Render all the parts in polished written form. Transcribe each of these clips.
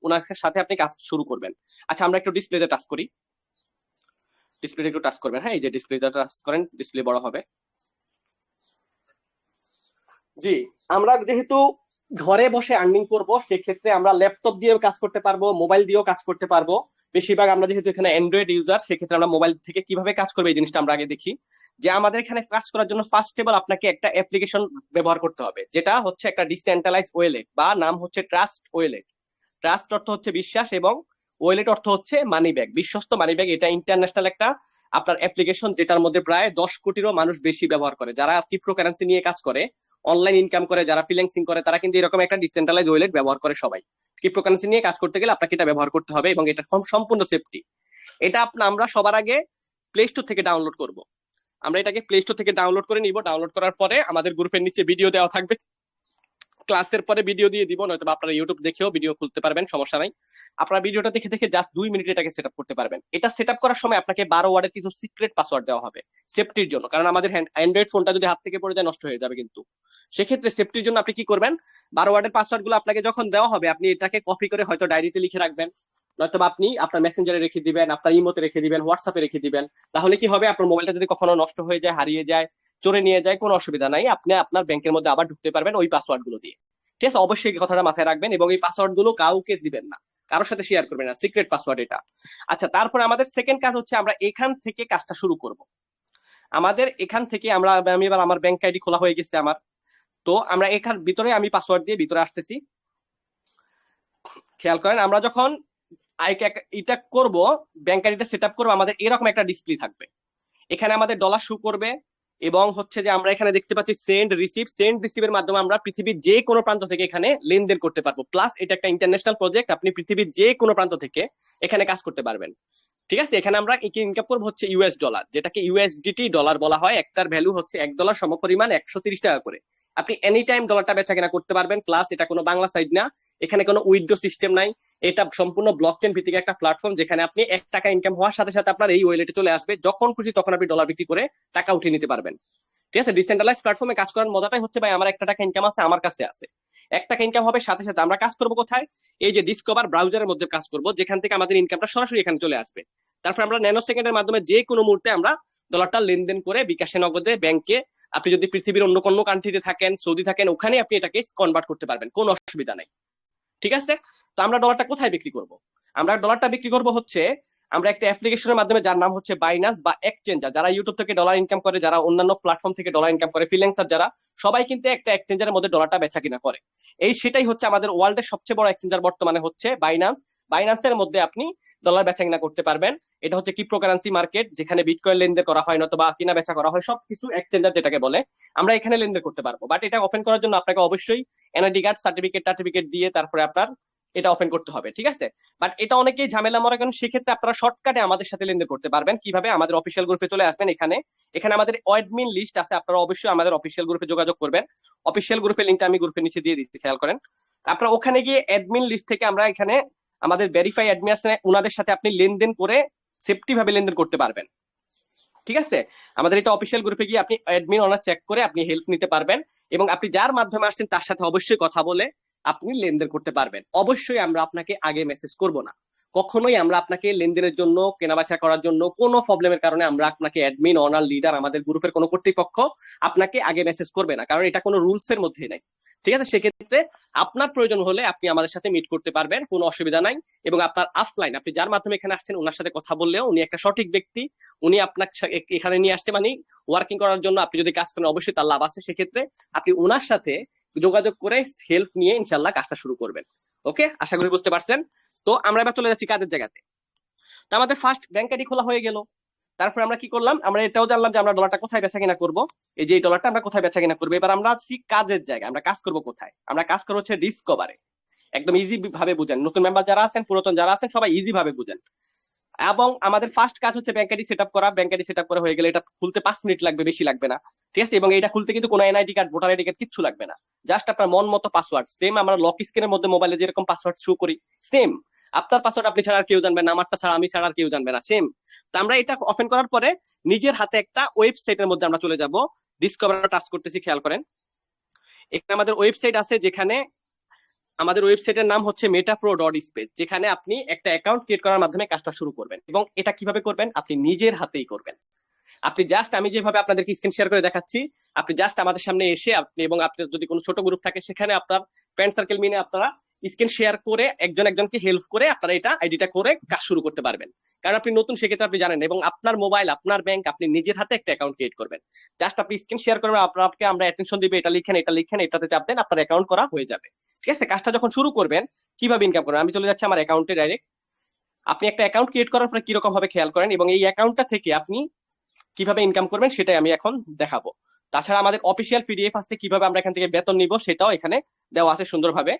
ওনার সাথে আপনি কাজ শুরু করবেন। আচ্ছা, আমরা একটু ডিসপ্লেতে টাচ করি। ডিসপ্লেতে একটু টাচ করবেন। হ্যাঁ, এই যে ডিসপ্লেতে টাচ করেন, ডিসপ্লে বড় হবে। জি, আমরা যেহেতু ঘরে বসে আর্নিং করব, সেক্ষেত্রে আমরা ল্যাপটপ দিয়েও কাজ করতে পারবো, মোবাইল দিয়েও কাজ করতে পারবো। বেশিরভাগ আমরা যেহেতু এখানে অ্যান্ড্রয়েড ইউজার, সেক্ষেত্রে আমরা মোবাইল থেকে কিভাবে কাজ করবে এই জিনিসটা আমরা আগে দেখি। যে আমাদের এখানে কাজ করার জন্য ফার্স্ট অফ অল আপনাকে একটা অ্যাপ্লিকেশন ব্যবহার করতে হবে, যেটা হচ্ছে একটা ডিসেন্ট্রালাইজ ওয়েলেট বা নাম হচ্ছে ট্রাস্ট ওয়েলেট। ট্রাস্ট অর্থ হচ্ছে বিশ্বাস এবং ওয়েলেট অর্থ হচ্ছে মানি ব্যাগ, বিশ্বস্ত মানি ব্যাগ। এটা ইন্টারন্যাশনাল একটা আপনার অ্যাপ্লিকেশন, যেটার মধ্যে প্রায় 10 কোটিরও মানুষ বেশি ব্যবহার করে। যারা ক্রিপ্টোকারেন্সি নিয়ে কাজ করে, অনলাইন ইনকাম করে, যারা ফ্রিল্যান্সিং করে, তারা কিন্তু এরকম একটা ডিসেন্ট্রালাইজ ওয়েলেট ব্যবহার করে। সবাই ক্রিপ্টোকারেন্সি নিয়ে কাজ করতে গেলে আপনাকে এটা ব্যবহার করতে হবে এবং এটা সম্পূর্ণ সেফটি। এটা আমরা সবার আগে প্লে স্টোর থেকে ডাউনলোড করব। আমরা এটাকে প্লে স্টোর থেকে ডাউনলোড করে নিব। ডাউনলোড করার পরে আমাদের গ্রুপের নিচে ভিডিও দেওয়া থাকবে, ক্লাসের পরে ভিডিও দিয়ে দিব, নয়তো আপনারা ইউটিউব দেখেও ভিডিও খুলতে পারবেন, সমস্যা নাই। আপনারা ভিডিওটা দেখে দেখে জাস্ট 2 মিনিট এটাকে সেট করতে পারবেন। এটা সেট করার সময় আপনাকে 12 ওয়ার্ডের কিছু সিক্রেট পাসওয়ার্ড দেওয়া হবে সেফটির জন্য, কারণ আমাদের অ্যান্ড্রয়েড ফোনটা যদি হাত থেকে পড়ে যায় নষ্ট হয়ে যাবে। কিন্তু সেক্ষেত্রে সেফটির জন্য আপনি কি করবেন, 12 ওয়ার্ডের পাসওয়ার্ড গুলো আপনাকে যখন দেওয়া হবে, আপনি এটাকে কপি করে হয়তো ডায়েরিতে লিখে রাখবেন, নয়তো আপনি আপনার মেসেঞ্জারে রেখে দিবেন, আপনার ইমোতে রেখে দিবেন, হোয়াটসঅ্যাপে রেখে দিবেন। তাহলে কি হবে, আপনার মোবাইলটা যদি কখনো নষ্ট হয়ে যায়, হারিয়ে যায়, চোরে নিয়ে যায়, কোনো অসুবিধা নাই, আপনি আপনার ব্যাংকের মধ্যে আবার ঢুকতে পারবেন ওই পাসওয়ার্ড গুলো দিয়ে। ঠিক আছে, অবশ্যই এই কথাটা মাথায় রাখবেন এবং এই পাসওয়ার্ড গুলো কাউকে দিবেন না, কারোর সাথে শেয়ার করবেন না, সিক্রেট পাসওয়ার্ড এটা। আচ্ছা, তারপরে আমাদের সেকেন্ড কাজ হচ্ছে আমরা এখান থেকে কাজটা শুরু করব। আমাদের এখান থেকে আমি এবার আমার ব্যাংক আইডি খোলা হয়ে গেছে আমার। তো আমরা এখান ভিতরে আমি পাসওয়ার্ড দিয়ে ভিতরে আসতেছি। খেয়াল করেন, আমরা যখন এটা করব, ব্যাংক আইডিটা সেট আপ করবো, আমাদের এরকম একটা ডিসপ্লে থাকবে। এখানে আমাদের ডলার শো করবে এবং হচ্ছে যে আমরা এখানে দেখতে পাচ্ছি সেন্ড রিসিভের মাধ্যমে আমরা পৃথিবীর যে কোনো প্রান্ত থেকে এখানে লেনদেন করতে পারবো। প্লাস এটা একটা ইন্টারন্যাশনাল প্রজেক্ট, আপনি পৃথিবীর যে কোনো প্রান্ত থেকে এখানে কাজ করতে পারবেন। ঠিক আছে, এখানে আমরা ইনকাম করবো হচ্ছে ইউএস ডলার, যেটাকে ইউএসডিটি ডলার বলা হয়। একটার ভ্যালু হচ্ছে $1 সমপরিমাণ 130 টাকা করে। আপনি এনি টাইম ডলারটা বেচা কেনা করতে পারবেন। প্লাস এটা কোনো বাংলা সাইড না, এখানে কোনো উইথড্র সিস্টেম নাই। এটা সম্পূর্ণ ব্লকচেন ভিত্তিক একটা প্ল্যাটফর্ম, যেখানে আপনি $1 ইনকাম হওয়ার সাথে সাথে আপনার এই ওয়ালেটে চলে আসবে, যখন খুশি তখন আপনি ডলার বিক্রি করে টাকা উঠিয়ে নিতে পারবেন। ঠিক আছে, ডিসেন্ট্রালাইজ প্ল্যাটফর্মে কাজ করার মজাটাই হচ্ছে ভাই, আমার $1 ইনকাম আছে, আমার কাছে আছে। $1 ইনকাম হবে, সাথে সাথে আমরা কাজ করবো কোথায়, এই যে ডিসকভার ব্রাউজারের মধ্যে কাজ করব, যেখান থেকে আমাদের ইনকামটা সরাসরি এখানে চলে আসবে। তারপর আমরা ন্যানো সেকেন্ডের মাধ্যমে যে কোনো মুহূর্তে আমরা ডলারটা লেনদেন করে বিকাশে, নগদে, ব্যাংকে, আপনি যদি পৃথিবীর অন্য কোনো কান্ট্রিতে থাকেন, সৌদি থাকেন, ওখানে আপনি এটাকে কনভার্ট করতে পারবেন, কোনো অসুবিধা নাই। ঠিক আছে, তো আমরা ডলারটা কোথায় বিক্রি করব, আমরা ডলারটা বিক্রি করব হচ্ছে আমরা একটা অ্যাপ্লিকেশনের মাধ্যমে, যার নাম হচ্ছে বাইনান্স বা এক্সচেঞ্জার। যারা ইউটিউব থেকে ডলার ইনকাম করে, যারা অন্যান্য প্ল্যাটফর্ম থেকে ডলার ইনকাম করে, ফ্রিল্যান্সার যারা, সবাই কিন্তু একটা এক্সচেঞ্জারের মধ্যে ডলারটা বেচা কিনা করে। সেটাই হচ্ছে আমাদের ওয়ার্ল্ডের সবচেয়ে বড় এক্সচেঞ্জার বর্তমানে হচ্ছে বাইনান্স। বাইনান্সের মধ্যে আপনি ডলার বেচা কিনা করতে পারবেন। এটা হচ্ছে ক্রিপ্টোকারেন্সি মার্কেট, যেখানে বিটকয়েন লেনদেন করা হয়, নয়তো বা কিনা বেচা করা হয়, সবকিছু এক্সচেঞ্জার যেটাকে বলে, আমরা এখানে লেনদেন করতে পারবো। বাট এটা ওপেন করার জন্য আপনাকে অবশ্যই এনআইডি কার্ড, সার্টিফিকেট দিয়ে তারপরে আপনার এটা ওপেন করতে হবে। ঠিক আছে, বাট এটা অনেকেই ঝামেলা মনে করেন। সেক্ষেত্রে আপনারা শর্টকাটে আমাদের সাথে লেনদেন করতে পারবেন। কিভাবে, আমাদের অফিসিয়াল গ্রুপে চলে আসবেন। এখানে এখানে আমাদের অ্যাডমিন লিস্ট আছে, আপনারা অবশ্যই আমাদের অফিসিয়াল গ্রুপে যোগাযোগ করবেন। অফিসিয়াল গ্রুপের লিঙ্কটা আমি গ্রুপের নিচে দিয়ে দিচ্ছি, খেয়াল করেন। আপনারা ওখানে গিয়ে অ্যাডমিন লিস্ট থেকে আমরা এখানে আমাদের ভেরিফাই অ্যাডমিন আছে, ওনাদের সাথে আপনি লেনদেন করে সেফটি ভাবে লেনদেন করতে পারবেন। ঠিক আছে, আমাদের এটা অফিসিয়াল গ্রুপে গিয়ে আপনি অ্যাডমিন অনার চেক করে আপনি হেল্প নিতে পারবেন এবং আপনি যার মাধ্যমে আসছেন তার সাথে অবশ্যই কথা বলে আপনি লেনদেন করতে পারবেন। অবশ্যই আমরা আপনাকে আগে মেসেজ করব না, কখনোই আমরা আপনাকে লেনদেনের জন্য, কেনাবেচা করার জন্য কোনো প্রবলেমের কারণে আমরা আপনাকে অ্যাডমিন, অনার, লিডার, আমাদের গ্রুপের কোনো কর্তৃপক্ষ আপনাকে আগে মেসেজ করবে না, কারণ এটা কোনো রুলস এর মধ্যে নাই। ঠিক আছে, সেক্ষেত্রে আপনার প্রয়োজন হলে আপনি আমাদের সাথে মিট করতে পারবেন, কোনো অসুবিধা নাই। এবং আপনার অফলাইন, আপনি যার মাধ্যমে এখানে আসছেন ওনার সাথে কথা বললেও উনি একটা সঠিক ব্যক্তি, উনি আপনাকে এখানে নিয়ে আসছে মানে ওয়ার্কিং করার জন্য। আপনি যদি কাজ করেন অবশ্যই তার লাভ আছে, সেক্ষেত্রে আপনি ওনার সাথে যোগাযোগ করে হেল্প নিয়ে ইনশাল্লাহ কাজটা শুরু করবেন। ওকে, আশা করি বুঝতে পারছেন। তো আমরা এবার চলে যাচ্ছি কাজের জায়গাতে। তো আমাদের ফার্স্ট ব্যাংক আইডি খোলা হয়ে গেল। তারপর আমরা কি করলাম, আমরা এটাও জানলাম যে আমরা ডলারটা কোথায় বেচা কিনা করবো। এই যে এই ডলারটা আমরা কোথায় বেচা কিনা করবো। এবার আমরা আছি কাজের জায়গায়, আমরা কাজ করব কোথায়, আমরা কাজ করবো হচ্ছে ডিসকভারে। একদম ইজি ভাবে বুঝেন, নতুন মেম্বার যারা আছেন, পুরাতন যারা আছেন, সবাই ইজি ভাবে বুঝেন। এবং আমাদের ফার্স্ট কাজ হচ্ছে ব্যাংক আইডি সেট আপ করা। ব্যাংক আইডি সেট আপ করা হয়ে গেলে এটা খুলতে 5 মিনিট লাগবে, বেশি লাগবে না। ঠিক আছে, এবং এটা খুলতে কিন্তু কোনো NID card, voter ID card কিচ্ছু লাগবে না। জাস্ট আপনার মন মতো পাসওয়ার্ড, সেম আমরা লক স্ক্রিনের মধ্যে মোবাইলে যেরকম পাসওয়ার্ড শো করি, সেম আপনার পাসওয়ার্ড আপনি ছাড়া আর কেউ জানবে না, আমারটা ছাড়া আমি ছাড়া আর কেউ জানবে না, সেম। তো আমরা এটা ওপেন করার পরে নিজের হাতে একটা ওয়েবসাইটের মধ্যে আমরা চলে যাব। ডিসকভার টাচ করতেছি, খেয়াল করেন। এখানে আমাদের ওয়েবসাইট আছে, যেখানে আমাদের ওয়েবসাইটের নাম হচ্ছে metapro.space, যেখানে আপনি একটা অ্যাকাউন্ট ক্রিয়েট করার মাধ্যমে কাজটা শুরু করবেন। এবং এটা কিভাবে করবেন, আপনি নিজের হাতেই করবেন। আপনি জাস্ট, আমি যেভাবে আপনাদেরকে স্ক্রিন শেয়ার করে দেখাচ্ছি, আপনি জাস্ট আমাদের সামনে এসে আপনি, এবং আপনার যদি কোনো ছোট গ্রুপ থাকে সেখানে আপনার ফ্রেন্ড সার্কেল মিলে আপনারা স্ক্রিন শেয়ার করে একজন একজনকে হেল্প করে আপনারা এটা আইডিটা করে কাজ শুরু করতে পারবেন। কারণ আপনি নতুন, সেক্ষেত্রে আপনি জানেন, এবং আপনার মোবাইল, আপনার ব্যাংক, আপনি নিজের হাতে একটা অ্যাকাউন্ট ক্রিয়েট করবেন। জাস্ট আপনি স্ক্রিন শেয়ার করবেন, আপনাকে আমরা অ্যাটেনশন দিবে, এটা লিখেন, এটা লিখেন, এটাতে চাপ দেন, আপনার অ্যাকাউন্ট করা হয়ে যাবে। ঠিক আছে, কাজটা যখন শুরু করবেন, কিভাবে ইনকাম করবেন, আমি চলে যাচ্ছি আমার অ্যাকাউন্টে ডাইরেক্ট। আপনি একটা অ্যাকাউন্ট ক্রিয়েট করার পরে কিরকম ভাবে খেয়াল করেন, এবং এই অ্যাকাউন্টটা থেকে আপনি কিভাবে ইনকাম করবেন সেটাই আমি এখন দেখাবো। তাছাড়া আমাদের অফিসিয়াল পিডিএফ আছে, কিভাবে আমরা এখান থেকে বেতন নিব সেটাও এখানে দেওয়া আছে সুন্দরভাবে।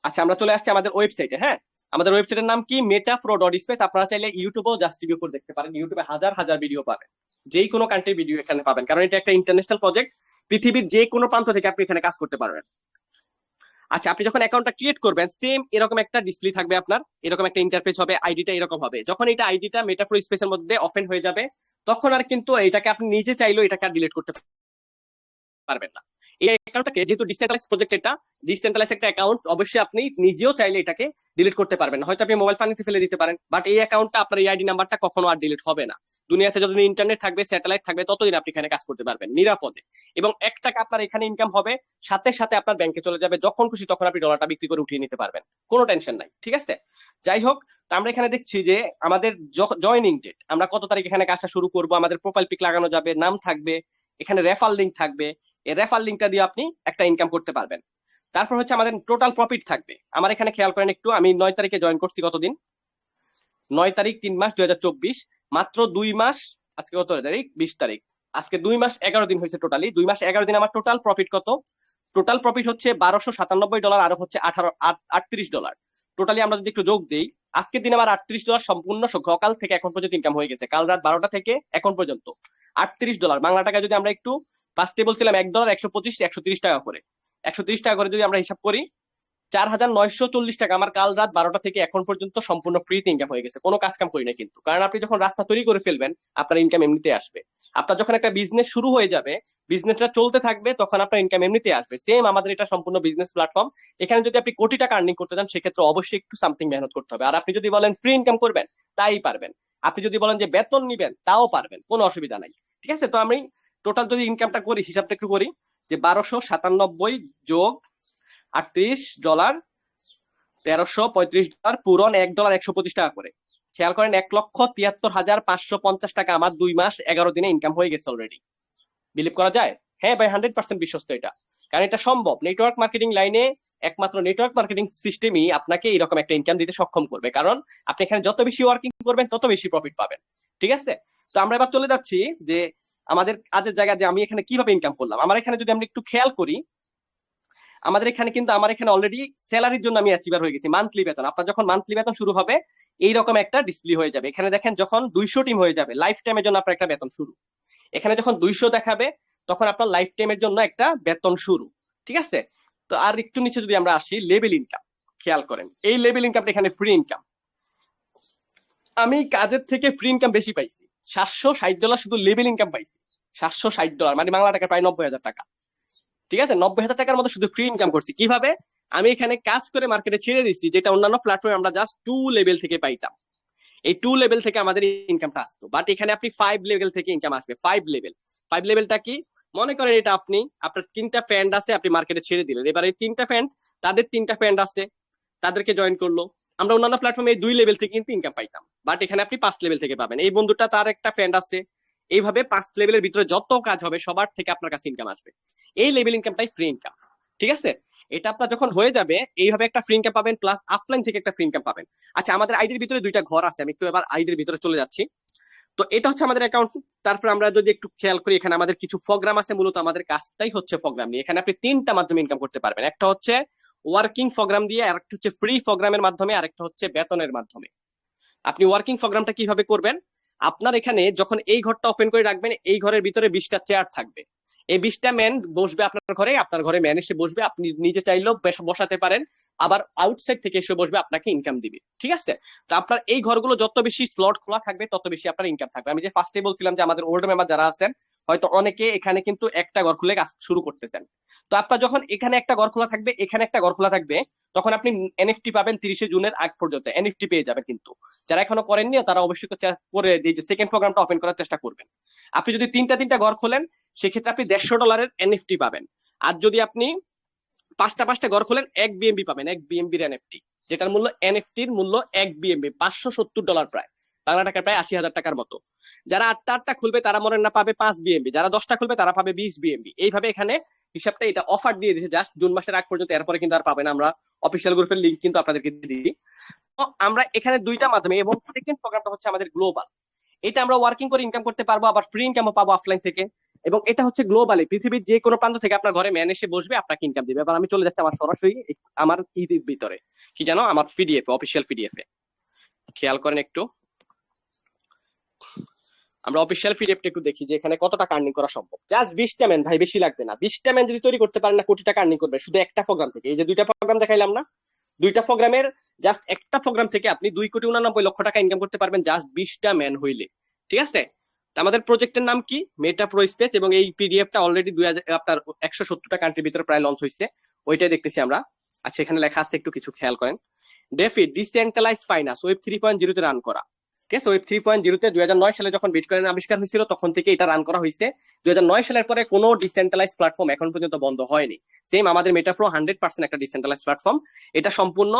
আচ্ছা, আমরা চলে আসছি আমাদের ওয়েবসাইটে। হ্যাঁ, আমাদের ওয়েবসাইটের নাম কি, metapro.space। আপনারা চাইলে ইউটিউবেও জাস্ট রিভিউ করে দেখতে পারেন, ইউটিউবে হাজার হাজার ভিডিও পাবেন, যেই কোনো কান্ট্রির ভিডিও এখানে পাবেন, কারণ এটা একটা ইন্টারন্যাশনাল প্রজেক্ট, পৃথিবীর যে কোনো প্রান্ত থেকে আপনি এখানে কাজ করতে পারবেন। আচ্ছা, আপনি যখন অ্যাকাউন্টটা ক্রিয়েট করবেন, সেম এরকম একটা ডিসপ্লে থাকবে আপনার, এরকম একটা ইন্টারফেস হবে, আইডিটা এরকম হবে। যখন এটা আইডিটা মেটাফ্লো স্পেসের মধ্যে ওপেন হয়ে যাবে, তখন আর কিন্তু এটাকে আপনি নিজে চাইলেও এটাকে আর ডিলিট করতে পারবেন না। এই অ্যাকাউন্টটাকে, যেহেতু ডিসেন্ট্রালাইজ প্রজেক্ট, এটা ডিসেন্ট্রালাইজ একটা অ্যাকাউন্ট, অবশ্যই আপনি নিজেও চাইলে এটাকে ডিলিট করতে পারবেন না। হয়তো আপনি মোবাইল পানিতে ফেলে দিতে পারেন, বাট এই অ্যাকাউন্টটা, আপনার এই আইডি নাম্বারটা কখনো আর ডিলিট হবে না। দুনিয়াতে যতদিন ইন্টারনেট থাকবে, স্যাটেলাইট থাকবে, ততদিন আপনি এখানে কাজ করতে পারবেন নিরাপদে। এবং 1 টাকা আপনার এখানে ইনকাম হবে, সাথে সাথে আপনার ব্যাংকে চলে যাবে, যখন খুশি তখন আপনি ডলারটা বিক্রি করে উঠিয়ে নিতে পারবেন, কোনো টেনশন নাই। ঠিক আছে, যাই হোক, তো আমরা এখানে দেখছি যে আমাদের জয়নিং ডেট, আমরা কত তারিখ এখানে কাজটা শুরু করব, আমাদের প্রোফাইল পিক লাগানো যাবে, নাম থাকবে, এখানে রেফার লিঙ্ক থাকবে, এই রেফার লিঙ্কটা দিয়ে আপনি একটা ইনকাম করতে পারবেন। তারপর হচ্ছে আমাদের টোটাল প্রফিট থাকবে। আমার এখানে খেয়াল করেন একটু, আমি 9 তারিখে জয়েন করছি, কতদিন, 9 তারিখ 3 মাস 2024, মাত্র 2 মাস। আজকে কত তারিখ, 20 তারিখ, আজকে 2 মাস 11 দিন হয়েছে, টোটালি 2 মাস 11 দিন আমার টোটাল প্রফিট কত, টোটাল প্রফিট হচ্ছে $1297, আর হচ্ছে 38 ডলার। টোটালি আমরা যদি একটু যোগ দিই, আজকের দিন আমার $38 সম্পূর্ণ সকাল থেকে এখন পর্যন্ত ইনকাম হয়ে গেছে, কাল রাত 12টা থেকে এখন পর্যন্ত $38। বাংলা টাকায় যদি আমরা একটু, ফার্স্টে বলছিলাম $1 125 130 টাকা করে, 130 টাকা করে যদি আমরা হিসাব করি, 4,940 টাকা আমার কাল রাত 12টা থেকে এখন পর্যন্ত সম্পূর্ণ ফ্রিতে ইনকাম হয়ে গেছে, কোনো কাজ কাম করি না কিন্তু। কারণ আপনি যখন রাস্তা তৈরি করে ফেলবেন, আপনার ইনকাম এমনিতে আসবে। আপনার যখন একটা বিজনেস শুরু হয়ে যাবে, বিজনেসটা চলতে থাকবে, তখন আপনার ইনকাম এমনিতে আসবে। সেম আমাদের এটা সম্পূর্ণ বিজনেস প্ল্যাটফর্ম। এখানে যদি আপনি কোটি টাকা আর্নিং করতে চান, সেক্ষেত্রে অবশ্যই একটু সামথিং মেহনত করতে হবে। আর আপনি যদি বলেন ফ্রি ইনকাম করবেন, তাই পারবেন। আপনি যদি বলেন যে বেতন নিবেন, তাও পারবেন, কোনো অসুবিধা নাই। ঠিক আছে, তো আমি টোটাল যদি ইনকামটা করি, হিসাবটা একটু করি, যে 1297 যোগ $38, $1335 পূরণ $1 125 টাকা করে। খেয়াল করেন, 1,73,550 টাকা আমার 2 মাস 11 দিনে ইনকাম হয়ে গেছে অলরেডি। বিলিভ করা যায়? হ্যাঁ ভাই, 100% বিশ্বস্ত এটা, কারণ এটা সম্ভব। নেটওয়ার্ক মার্কেটিং লাইনে একমাত্র নেটওয়ার্ক মার্কেটিং সিস্টেমই আপনাকে এরকম একটা ইনকাম দিতে সক্ষম করবে, কারণ আপনি এখানে যত বেশি ওয়ার্কিং করবেন, তত বেশি প্রফিট পাবেন। ঠিক আছে, তো আমরা এবার চলে যাচ্ছি যে আমাদের কাজের জায়গা, যে আমি এখানে কিভাবে ইনকাম করলাম। আমার এখানে যদি আমরা একটু খেয়াল করি, আমাদের এখানে কিন্তু, আমার এখানে অলরেডি স্যালারির জন্য আমি অ্যাচিভার হয়ে গেছি, মান্থলি বেতন। আপনার যখন মান্থলি বেতন শুরু হবে, এইরকম একটা ডিসপ্লে হয়ে যাবে। এখানে দেখেন, যখন 200 টিম হয়ে যাবে, লাইফ টাইমের জন্য আপনার একটা বেতন শুরু। এখানে যখন 200 দেখাবে, তখন আপনার লাইফ টাইমের জন্য একটা বেতন শুরু। ঠিক আছে, তো আর একটু নিচে যদি আমরা আসি, লেভেল ইনকাম, খেয়াল করেন এই লেভেল ইনকামটা এখানে ফ্রি ইনকাম। আমি কাজের থেকে ফ্রি ইনকাম বেশি পাইছি, $760 শুধু লেভেল ইনকাম পাইছি। $760 মানে বাংলা টাকা প্রায় 90,000 টাকা। ঠিক আছে, 90,000 টাকার মতো শুধু ফ্রি ইনকাম করছি। কিভাবে, আমি এখানে কাজ করে মার্কেটে ছেড়ে দিচ্ছি, যেটা অন্যান্য প্ল্যাটফর্মে আমরা জাস্ট 2 লেভেল থেকে পাইতাম। এই 2 লেভেল থেকে আমাদের ইনকামটা আসতো, বাট এখানে আপনি 5 লেভেল থেকে ইনকাম আসবে। 5 লেভেল, 5 লেভেলটা কি, মনে করেন এটা আপনি, আপনার 3টা ফ্রেন্ড আছে, আপনি মার্কেটে ছেড়ে দিলেন। এবার এই 3টা ফ্রেন্ড, তাদের 3টা ফ্রেন্ড আছে, তাদেরকে জয়েন করলো। আমরা অন্যান্য প্ল্যাটফর্মে এই 2 লেভেল থেকে কিন্তু ইনকাম পাইতাম, বাট এখানে আপনি 5 লেভেল থেকে পাবেন। এই বন্ধুটা, তার একটা ফ্রেন্ড আছে, এইভাবে 5 লেভেলের ভিতরে যত কাজ হবে, সবার থেকে আপনার কাছে ইনকাম আসবে। এই লেভেল ইনকামটাই ফ্রি ইনকাম। ঠিক আছে, এটা আপনার যখন হয়ে যাবে, এইভাবে একটা ফ্রি ইনকাম পাবেন, প্লাস অফলাইন থেকে একটা ফ্রি ইনকাম পাবেন। আচ্ছা, আমাদের আইডির ভিতরে 2টা ঘর আছে, আমি একটু এবার আইডির ভিতরে চলে যাচ্ছি। তো এটা হচ্ছে আমাদের অ্যাকাউন্ট। তারপর আমরা যদি একটু খেয়াল করি, এখানে আমাদের কিছু প্রোগ্রাম আছে, মূলত আমাদের কাজটাই হচ্ছে প্রোগ্রাম নিয়ে। এখানে আপনি 3টা মাধ্যমে ইনকাম করতে পারবেন, একটা হচ্ছে ওয়ার্কিং প্রোগ্রাম দিয়ে, আরেকটা হচ্ছে ফ্রি প্রোগ্রামের মাধ্যমে, আরেকটা হচ্ছে বেতনের মাধ্যমে। আপনি ওয়ার্কিং প্রোগ্রামটা কিভাবে করবেন, আপনার এখানে যখন এই ঘরটা ওপেন করে রাখবেন, এই ঘরের ভিতরে 20টা চেয়ার থাকবে। এই 20টা ম্যান বসবে আপনার ঘরে, আপনার ঘরে ম্যান এসে বসবে, আপনি নিজে চাইলেও বসাতে পারেন, আবার আউটসাইড থেকে এসে বসবে, আপনাকে ইনকাম দিবে। ঠিক আছে? তো আপনার এই ঘরগুলো যত বেশি স্লট খোলা থাকবে তত বেশি আপনার ইনকাম থাকবে। আমি যে ফার্স্টে বলছিলাম যে আমাদের ওল্ড মেম্বার যারা আছেন হয়তো অনেকে এখানে কিন্তু একটা ঘর খুলে কাজ শুরু করতেছেন। তো আপনার যখন এখানে একটা ঘর খোলা থাকবে, এখানে একটা ঘর খোলা থাকবে, তখন আপনি এনএফটি পাবেন 30শে জুনের আগ পর্যন্ত এনএফটি পেয়ে যাবেন। কিন্তু যারা এখনো করেননি তারা অবশ্যই করে এই যে সেকেন্ড প্রোগ্রামটা ওপেন করার চেষ্টা করবেন। আপনি যদি তিনটা তিনটা ঘর খোলেন সেক্ষেত্রে আপনি $150 এনএফটি পাবেন। আর যদি আপনি পাঁচটা পাঁচটা ঘর খোলেন 1 বিএমবি পাবেন, 1 বিএমবির এনএফটি, যেটার মূল্য এনএফটির মূল্য 1 বিএমবি, $570, প্রায় বাংলা টাকায় প্রায় 80,000 টাকার মতো। যারা আটটা আটটা খুলবে তারা মনে না পাবে 5 বিএমবি, যারা 10টা খুলবে তারা পাবে 20 বিএমবি। এইভাবে এখানে হিসাবটা এটা অফার দিয়ে দিয়েছে জাস্ট জুন মাসের আগ পর্যন্ত, এরপরে কিন্তু আর পাবেন। আমরা অফিসিয়াল গ্রুপের লিঙ্ক কিন্তু আপনাদেরকে দিই। তো আমরা এখানে দুইটা মাধ্যমে, এবং সেকেন্ড প্রোগ্রামটা হচ্ছে আমাদের গ্লোবাল। এটা আমরা ওয়ার্কিং করে ইনকাম করতে পারবো, আবার ফ্রি ইনকামও পাবো অফলাইন থেকে। এবং এটা হচ্ছে গ্লোবালি, পৃথিবীর যে কোনো প্রান্ত থেকে আপনার ঘরে ম্যান এসে বসবে, আপনাকে ইনকাম দিবে। এবার আমি চলে যাচ্ছি আমার সরাসরি আমার ইদির ভিতরে, কি জানো, আমার পিডিএফ, অফিসিয়াল পিডিএফ এ খেয়াল করেন একটু। আমরা অফিসিয়াল পিডিএফটা একটু দেখি যে এখানে কত টাকা আর্নিং করা সম্ভব। জাস্ট 20টা ম্যান ভাই, বেশি লাগবে না। 20টা ম্যান যদি তৈরি করতে পারেন না, কোটি টাকা আর্নিং করবে শুধু একটা প্রোগ্রাম থেকে। এই যে দুইটা প্রোগ্রাম দেখাইলাম না, দুইটা প্রোগ্রামের জাস্ট একটা প্রোগ্রাম থেকে আপনি 2,89,00,000 টাকা ইনকাম করতে পারবেন জাস্ট 20টা ম্যান হইলে। ঠিক আছে? আমাদের প্রজেক্টের নাম কি? মেটা প্রো স্পেস। এবং এই পিডিএফটা অলরেডি 2000 আপনার 170টা কান্ট্রির ভিতরে প্রায় লঞ্চ হয়েছে, ওইটাই দেখতেছি আমরা। আচ্ছা, এখানে লেখা আছে, একটু কিছু খেয়াল করেন। ডেফি ডিসেন্ট্রালাইজ ফাইন্যান্স ওয়েব 3.0 তে রান করা। ঠিক আছে? ওয়েব 3.0 তে 2009 সালে যখন বিটকয়েন আবিষ্কার হয়েছিল তখন থেকে এটা রান করা হয়েছে। 2009 সালের পরে কোনো ডিসেন্ট্রালাইজ প্ল্যাটফর্ম এখন পর্যন্ত বন্ধ হয়নি। সেম আমাদের মেটা প্রো 100% একটা ডিসেন্ট্রালাইজ প্ল্যাটফর্ম। এটা সম্পূর্ণ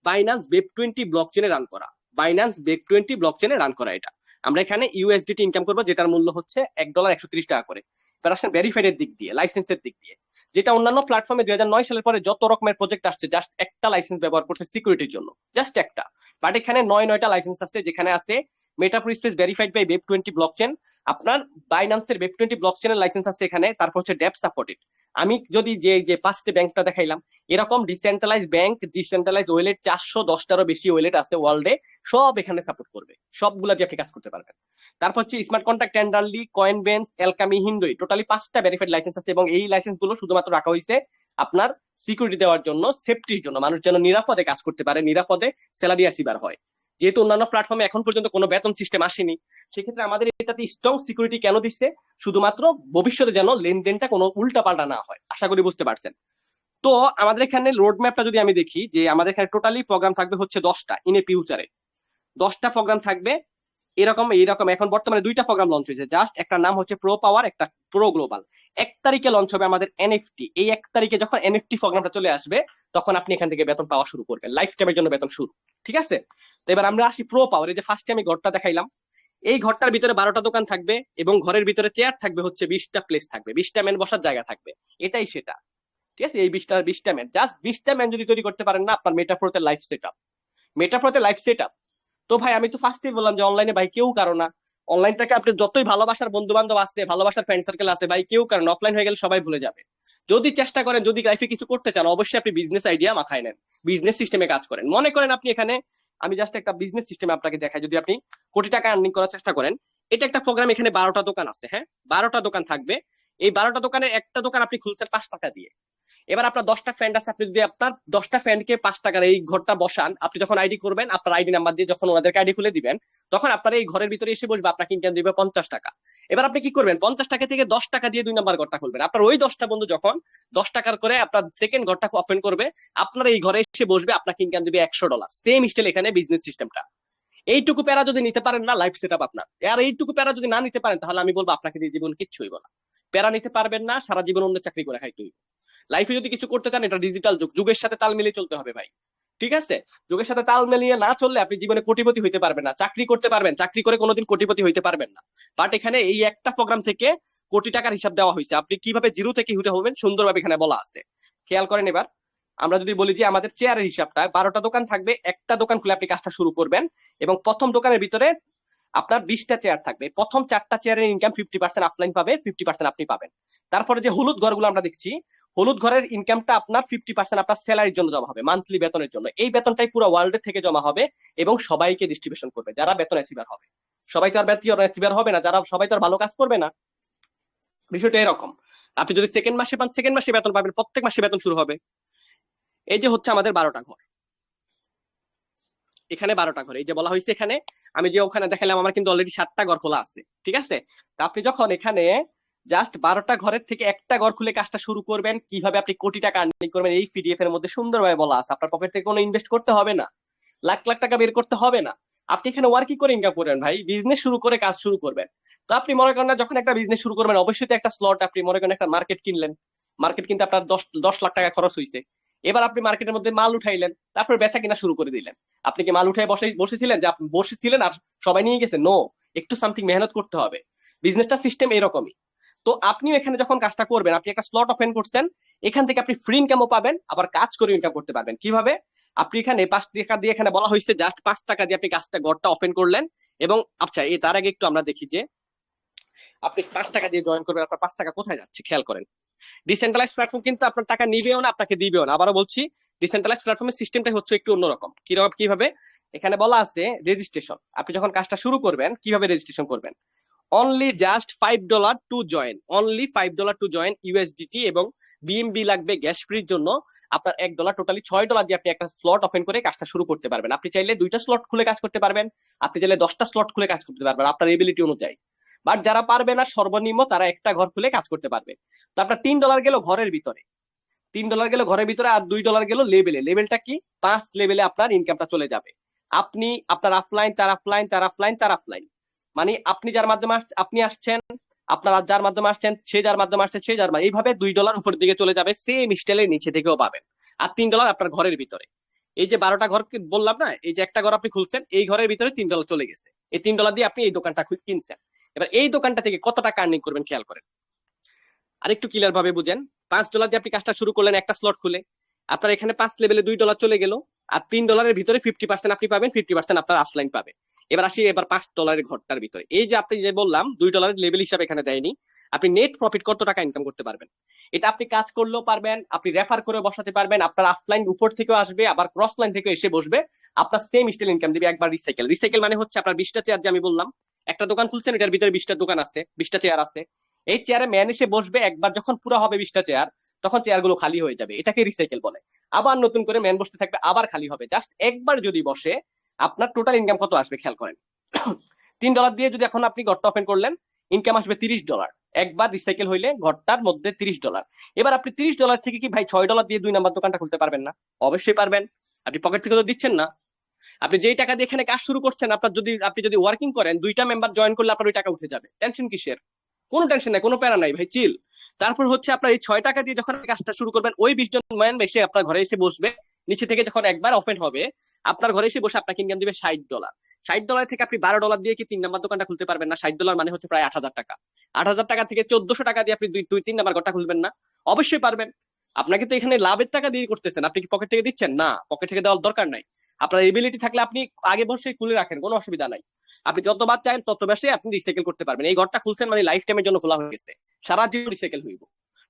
বাইন্যান্স ওয়েব 20 ব্লকচেনে রান করা। বাইন্যান্স ওয়েব 20 ব্লকচেনে রান করা এটা। আমরা এখানে ইউএসডিটি ইনকাম করবো, যেটার মূল্য হচ্ছে $1.130 করে। এবার আসেন ভেরিফাইড এর দিক দিয়ে, লাইসেন্সের দিক দিয়ে। যেটা অন্যান্য প্ল্যাটফর্মে 2009 সালের পরে যত রকমের প্রজেক্ট আসছে জাস্ট একটা লাইসেন্স ব্যবহার করছে সিকিউরিটির জন্য, জাস্ট একটা। বাট এখানে 9টা লাইসেন্স আছে, যেখানে আছে metaphor space verified by web 20 blockchain, আপনার বাইন্যান্সের ওয়েব 20 ব্লকচেনের লাইসেন্স আছে এখানে, তারপর হচ্ছে ডেপ সাপোর্টেড। আমি যদি যে যে পাঁচটা ব্যাংকটা দেখাইলাম, এরকম ডিসেন্ট্রালাইজ ব্যাংক, ডিসেন্ট্রালাইজ ওয়েলেট 410টারও বেশি ওয়েলেট আছে ওয়ার্ল্ডে, সব এখানে সাপোর্ট করবে, সবগুলা দিয়ে আপনি কাজ করতে পারবেন। তারপর হচ্ছে স্মার্ট কন্ট্রাক্ট, টেন্ডারলি, কয়েন বেন্স, এলকামি, হিন্দুই, টোটালি 5টা ভেরিফাইড লাইসেন্স আছে। এবং এই লাইসেন্স গুলো শুধুমাত্র রাখা হয়েছে আপনার সিকিউরিটি দেওয়ার জন্য, সেফটির জন্য, মানুষ যেন নিরাপদে কাজ করতে পারে, নিরাপদে স্যালারি অ্যাচিভার হয়। যেহেতু অন্যান্য প্ল্যাটফর্মে এখন পর্যন্ত কোনো বেতন সিস্টেম আসেনি, সেক্ষেত্রে আমাদের এটাতে স্ট্রং সিকিউরিটি কেন দিচ্ছে? শুধুমাত্র ভবিষ্যতে যেন লেনদেনটা কোনো উল্টা পাল্টা না হয়। আশা করি বুঝতে পারছেন। তো আমাদের এখানে রোড ম্যাপটা যদি আমি দেখি, যে আমাদের এখানে টোটালি প্রোগ্রাম থাকবে হচ্ছে 10টা ইন এ ফিউচারে। 10টা প্রোগ্রাম থাকবে এরকম এইরকম। এখন বর্তমানে দুইটা প্রোগ্রাম লঞ্চ হয়েছে, জাস্ট একটা নাম হচ্ছে প্রো পাওয়ার, একটা প্রো গ্লোবাল। 1 তারিখে লঞ্চ হবে আমাদের এনএফটি। এই 1 তারিখে যখন এনএফটি প্রোগ্রামটা চলে আসবে, তখন আপনি এখান থেকে বেতন পাওয়া শুরু করবেন, লাইফ টাইমের জন্য বেতন শুরু। ঠিক আছে? তো এবার আমরা আসি প্রো পাওয়ার। এই যে ফার্স্টে আমি ঘরটা দেখাইলাম, এই ঘরটার ভিতরে 12টা দোকান থাকবে, এবং ঘরের ভিতরে চেয়ার থাকবে হচ্ছে 20টা প্লেস থাকবে, 20টা ম্যান বসার জায়গা থাকবে। এটাই সেটা। ঠিক আছে? এই 20টা ম্যান, জাস্ট 20টা ম্যান যদি তৈরি করতে পারেন না, আপনার মেটাফোরতে লাইফ সেট আপ। মেটাফোরতে লাইফ সেট আপ। তো ভাই আমি তো ফার্স্টেই বললাম যে অনলাইনে ভাই কেউ কারো না। অনলাইনটাকে আপনি যতই ভালোবাসার বন্ধু বান্ধব আছে, ভালোবাসার ফ্রেন্ড সার্কেল আছে, ভাই কেউ কারণ অফলাইন হয়ে গেলে সবাই ভুলে যাবে। যদি চেষ্টা করেন, যদি লাইফে কিছু করতে চান, অবশ্যই আপনি বিজনেস আইডিয়া মাথায় নেন, বিজনেস সিস্টেমে কাজ করেন। মনে করেন আপনি এখানে, আমি জাস্ট একটা বিজনেস সিস্টেম আপনাকে দেখাই, যদি আপনি কোটি টাকা আর্নিং করার চেষ্টা করেন, এটা একটা প্রোগ্রাম। এখানে 12টা দোকান আছে, হ্যাঁ, 12টা দোকান থাকবে। এই 12টা দোকানের একটা দোকান আপনি খুলছেন 5 টাকা দিয়ে। এবার আপনার 10টা ফ্রেন্ড আছে, আপনি যদি আপনার 10টা ফ্রেন্ডকে 5 টাকার এই ঘরটা বসান, আপনি যখন আইডি করবেন, আপনার আইডি নাম্বার দিয়ে যখন ওনাদেরকে আইডি খুলে দিবেন, তখন আপনার এই ঘরের ভিতরে এসে বসবে, আপনাকে ইনকাম দিবে 50 টাকা। এবার আপনি কি করবেন? 50 টাকা থেকে 10 টাকা দিয়ে 2 নাম্বার ঘরটা খুলবেন। আপনার ওই 10টা বন্ধু যখন 10 টাকার করে আপনার সেকেন্ড ঘরটা ওপেন করবে, আপনার এই ঘরে এসে বসবে, আপনাকে ইনকাম দিবে $100। সেম স্টাইল এখানে বিজনেস সিস্টেমটা। এইটুকু প্যারা যদি নিতে পারেন না, লাইফ সেট আপ আপনার। আর এইটুকু প্যারা যদি না নিতে পারেন, তাহলে আমি বলবো আপনাকে দিয়ে জীবন কিচ্ছু হইব না। প্যারা নিতে পারবেন না, সারা জীবন অন্য চাকরি করে খাইতে হইব। লাইফে যদি কিছু করতে চান, এটা ডিজিটাল যুগ, যুগের সাথে তাল মিলিয়ে চলতে হবে ভাই। ঠিক আছে? যুগের সাথে তাল মিলিয়ে না চললে আপনি জীবনে কোটিপতি হইতে পারবেন না। চাকরি করতে পারবেন, চাকরি করে কোনোদিন কোটিপতি হইতে পারবেন না। বাট এখানে এই একটা প্রোগ্রাম থেকে কোটি টাকার হিসাব দেওয়া হয়েছে, আপনি কিভাবে জিরো থেকে হিরো হবেন সুন্দরভাবে এখানে বলা আছে। খেয়াল করেন। এবার আমরা যদি বলি যে আমাদের চেয়ারের হিসাবটা, 12টা দোকান থাকবে, একটা দোকান খুলে আপনি কাজটা শুরু করবেন, এবং প্রথম দোকানের ভিতরে আপনার 20টা চেয়ার থাকবে। প্রথম 4টা চেয়ারের ইনকাম 50% অফলাইন পাবে, 50% আপনি পাবেন। তারপরে যে হলুদ ঘরগুলো আমরা দেখছি, হলুদ ঘরের ইনকামটা আপনার 50% আপনার স্যালারির জন্য জমা হবে, মান্থলি বেতনের জন্য। এই বেতনটাই পুরো ওয়ার্ল্ডের থেকে জমা হবে, এবং সবাইকে ডিস্ট্রিবিউশন করবে যারা বেতন অ্যাচিভার হবে। সবাই তো আর বেতন অ্যাচিভার হবে না, যারা সবাই তো আর ভালো কাজ করবে না। বিষয়টা এরকম। আপনি যদি সেকেন্ড মাসে পান সেকেন্ড মাসে বেতন পাবেন, প্রত্যেক মাসে বেতন শুরু হবে। এই যে হচ্ছে আমাদের 12টা ঘর, এখানে 12টা ঘর, এই যে বলা হয়েছে এখানে, আমি যে ওখানে দেখালাম আমার কিন্তু অলরেডি 7টা ঘর খোলা আছে, ঠিক আছে। তা আপনি যখন এখানে জাস্ট 12টা ঘরের থেকে একটা ঘর খুলে কাজটা শুরু করবেন, কিভাবে আপনি কোটি টাকা আর্নিং করবেন এই পিডিএফ এর মধ্যে সুন্দরভাবে বলা আছে। আপনার পকেট থেকে কোনো ইনভেস্ট করতে হবে না, লাখ লাখ টাকা বের করতে হবে না। আপনি এখানে ওয়ার্কিং করে ইনকাম করবেন ভাই, বিজনেস শুরু করে কাজ শুরু করবেন। তো আপনি মনে করেন না, যখন একটা বিজনেস শুরু করবেন অবশ্যই তো একটা স্লট, আপনি মনে করেন একটা মার্কেট কিনলেন, মার্কেট কিনতে আপনার 10 লাখ টাকা খরচ হয়েছে। এবার আপনি মার্কেটের মধ্যে মাল উঠাইলেন, তারপর বেচা কিনা শুরু করে দিলেন। আপনি কি মাল উঠাই বসেছিলেন যে আপনি বসেছিলেন আর সবাই নিয়ে গেছে? নো, একটু সামথিং মেহনত করতে হবে। বিজনেসটা সিস্টেম এরকমই। তো আপনিও এখানে যখন কাজটা করবেন, আপনি একটা স্লট ওপেন করছেন, এখান থেকে আপনি ফ্রি ইনকামও পাবেন, আবার কাজ করে ইনকাম করতে পারবেন। কিভাবে? আপনি এখানে 5 টাকা দিয়ে, এখানে বলা হয়েছে জাস্ট 5 টাকা দিয়ে আপনি কাজটা ঘরটা ওপেন করলেন। এবং আচ্ছা, এই তার আগে একটু আমরা দেখি যে আপনি 5 টাকা দিয়ে জয়েন করবেন, আপনার 5 টাকা কোথায় যাচ্ছে খেয়াল করেন। ডিসেন্ট্রালাইজ প্ল্যাটফর্ম কিন্তু আপনার টাকা নিবেও না, আপনাকে দিবেও না। আবারও বলছি, ডিসেন্ট্রালাইজ প্ল্যাটফর্মের সিস্টেমটা হচ্ছে একটু অন্যরকম। কিরকম, কিভাবে? এখানে বলা আছে রেজিস্ট্রেশন। আপনি যখন কাজটা শুরু করবেন কিভাবে রেজিস্ট্রেশন করবেন? Only just $5 to join, only $5 to join USDT, এবং বিএমবি লাগবে গ্যাস ফ্রির জন্য আপনার $1, টোটালি $6 দিয়ে আপনি একটা স্লট ওপেন করে কাজটা শুরু করতে পারবেন। আপনি চাইলে 2টা স্লট খুলে কাজ করতে পারবেন, আপনি চাইলে 10টা স্লট খুলে কাজ করতে পারবেন আপনার এবিলিটি অনুযায়ী। বাট যারা পারবে না, সর্বনিম্ন তারা একটা ঘর খুলে কাজ করতে পারবে। তো আপনার $3 গেল ঘরের ভিতরে, $3 গেল ঘরের ভিতরে, আর $2 গেল লেভেলে। লেভেলটা কি? 5 লেভেলে আপনার ইনকামটা চলে যাবে। আপনি আপনার আফলাইন, তার আফলাইন, তার আফলাইন, তার আফলাইন, মানে আপনি যার মাধ্যমে আপনি আসছেন, আপনার যার মাধ্যমে আসছেন, সে যার মাধ্যমে আসছে, সে যার মাধ্যমে, এইভাবে $2 উপর দিকে চলে যাবে, সেম স্টাইলের নিচে থেকেও পাবেন। আর $3 আপনার ঘরের ভিতরে। এই যে 12টা ঘর বললাম না, এই যে একটা ঘর আপনি খুলছেন, এই ঘরের ভিতরে $3 চলে গেছে। এই $3 দিয়ে আপনি এই দোকানটা কিনছেন। এবার এই দোকানটা থেকে কত টাকা আর্নিং করবেন খেয়াল করেন, আরেকটু ক্লিয়ার ভাবে বুঝেন। $5 দিয়ে আপনি কাজটা শুরু করলেন একটা স্লট খুলে, আপনার এখানে 5 লেভেলে $2 চলে গেল, আর $3 ভিতরে 50% আপনি পাবেন, 50% আপনার অফলাইন পাবে। এবার আসি এবার $5 ঘরটার ভিতরে, এই যে আপনি যে বললাম $2 লেভেল হিসাবে এখানে দেয়নি, আপনি নেট প্রফিট কত টাকা ইনকাম করতে পারবেন। এটা আপনি কাজ করলেও পারবেন, আপনি রেফার করে বসাতে পারবেন, আপনার অফলাইন উপর থেকেও আসবে, আবার ক্রস লাইন থেকে এসে বসবে, আপনার সেম স্টাইল ইনকাম দিবে। একবার রিসাইকেল, রিসাইকেল মানে হচ্ছে আপনার 20টা চেয়ার, যে আমি বললাম একটা দোকান খুলছেন, এটার ভিতরে 20টা দোকান আছে, 20টা চেয়ার আছে, এই চেয়ারে ম্যান এসে বসবে, একবার যখন পুরো হবে 20টা চেয়ার, তখন চেয়ার গুলো খালি হয়ে যাবে, এটাকে রিসাইকেল বলে। আবার নতুন করে ম্যান বসতে থাকবে, আবার খালি হবে। জাস্ট একবার যদি বসে, আপনার টোটাল ইনকাম কত আসবে খেয়াল করেন। $3 দিয়ে যদি এখন আপনি ঘরটা ওপেন করলেন, ইনকাম আসবে $30। একবার রিসাইকেল হইলে ঘরটার মধ্যে $30। এবার আপনি $30 থেকে কি ভাই $6 দিয়ে 2 নাম্বার দোকানটা খুলতে পারবেন না? অবশ্যই পারবেন। আপনি পকেট থেকে তো দিচ্ছেন না। আপনি যেই টাকা দিয়ে এখানে কাজ শুরু করছেন, আপনার যদি আপনি যদি ওয়ার্কিং করেন, 2টা মেম্বার জয়েন করলে আপনার ওই টাকা উঠে যাবে। টেনশন কিসের? কোনো টেনশন নাই, কোনো প্যারা নাই ভাই, চিল। তারপর হচ্ছে আপনার এই $6 দিয়ে যখন কাজটা শুরু করবেন, ওই 20 জন ম্যান এসে আপনার ঘরে এসে বসবে, নিচে থেকে যখন একবার ওপেন হবে, আপনার ঘরে এসে বসে আপনাকে ইনকাম দিবে $60। $60 থেকে আপনি $12 দিয়ে কি 3 নাম্বার দোকানটা খুলতে পারবেন না? $60 মানে হচ্ছে প্রায় 8,000 টাকা। 8,000 টাকা থেকে 1,400 টাকা দিয়ে আপনি দুই দুই 3 নাম্বার ঘরটা খুলবেন না? অবশ্যই পারবেন। আপনাকে তো এখানে লাভের টাকা দিয়ে করতেছেন, আপনি কি পকেট থেকে দিচ্ছেন? না, পকেট থেকে দেওয়ার দরকার নাই। আপনার এবিলিটি থাকলে আপনি আগে বসে খুলে রাখেন, কোনো অসুবিধা নাই। আপনি যতবার চান তত বেশি আপনি রিসাইকেল করতে পারবেন। এই ঘরটা খুলছেন মানে লাইফ টাইমের জন্য খোলা হয়ে গেছে, সারা জীবন রিসাইকেল হইব।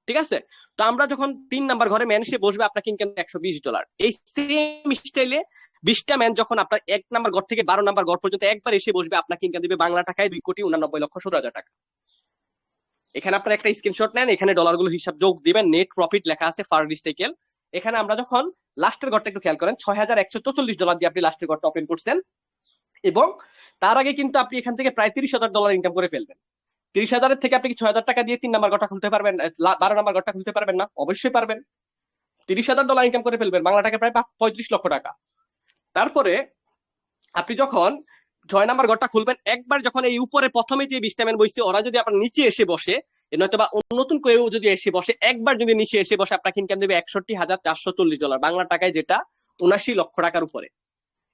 ঠিক আছে? তো আমরা যখন 3 নাম্বার ঘরে ম্যান এসে বসবে, আপনাকে ইনকাম $120। এই সেম স্টাইলে 20টা ম্যান যখন আপনার 1 নাম্বার ঘর থেকে 12 নাম্বার ঘর পর্যন্ত একবার এসে বসবে, আপনাকে ইনকাম দিবে বাংলা টাকায় 2,89,70,000 টাকা। এখানে আপনার একটা স্ক্রিনশট নেন, এখানে ডলারগুলো হিসাব যোগ দিবেন, নেট প্রফিট লেখা আছে ফার রিসাইকেল। এখানে আমরা যখন লাস্টের ঘরটা একটু খেয়াল করেন, $6,144 দিয়ে আপনি লাস্টের ঘরটা ওপেন করছেন, এবং তার আগে কিন্তু আপনি এখান থেকে প্রায় $30,000 ইনকাম করে ফেলবেন। 30,000-এর থেকে আপনি কি 6,000 টাকা দিয়ে 3 নাম্বার ঘরটা খুলতে পারবেন, 12 নাম্বার ঘরটা খুলতে পারবেন না? অবশ্যই পারবেন। $30,000 ইনকাম করে ফেলবেন, বাংলা টাকা প্রায় 35 লক্ষ টাকা। তারপরে আপনি যখন 6 নাম্বার ঘরটা খুলবেন, একবার যখন এই উপরে প্রথমে যে 20টা ম্যান বসছে, ওরা যদি আপনার নিচে এসে বসে, নয়তো বা নতুন কেউ যদি এসে বসে, একবার যদি নিচে এসে বসে, আপনাকে ইনকাম দেবে $61,440, বাংলা টাকায় যেটা 79 লক্ষ টাকার উপরে।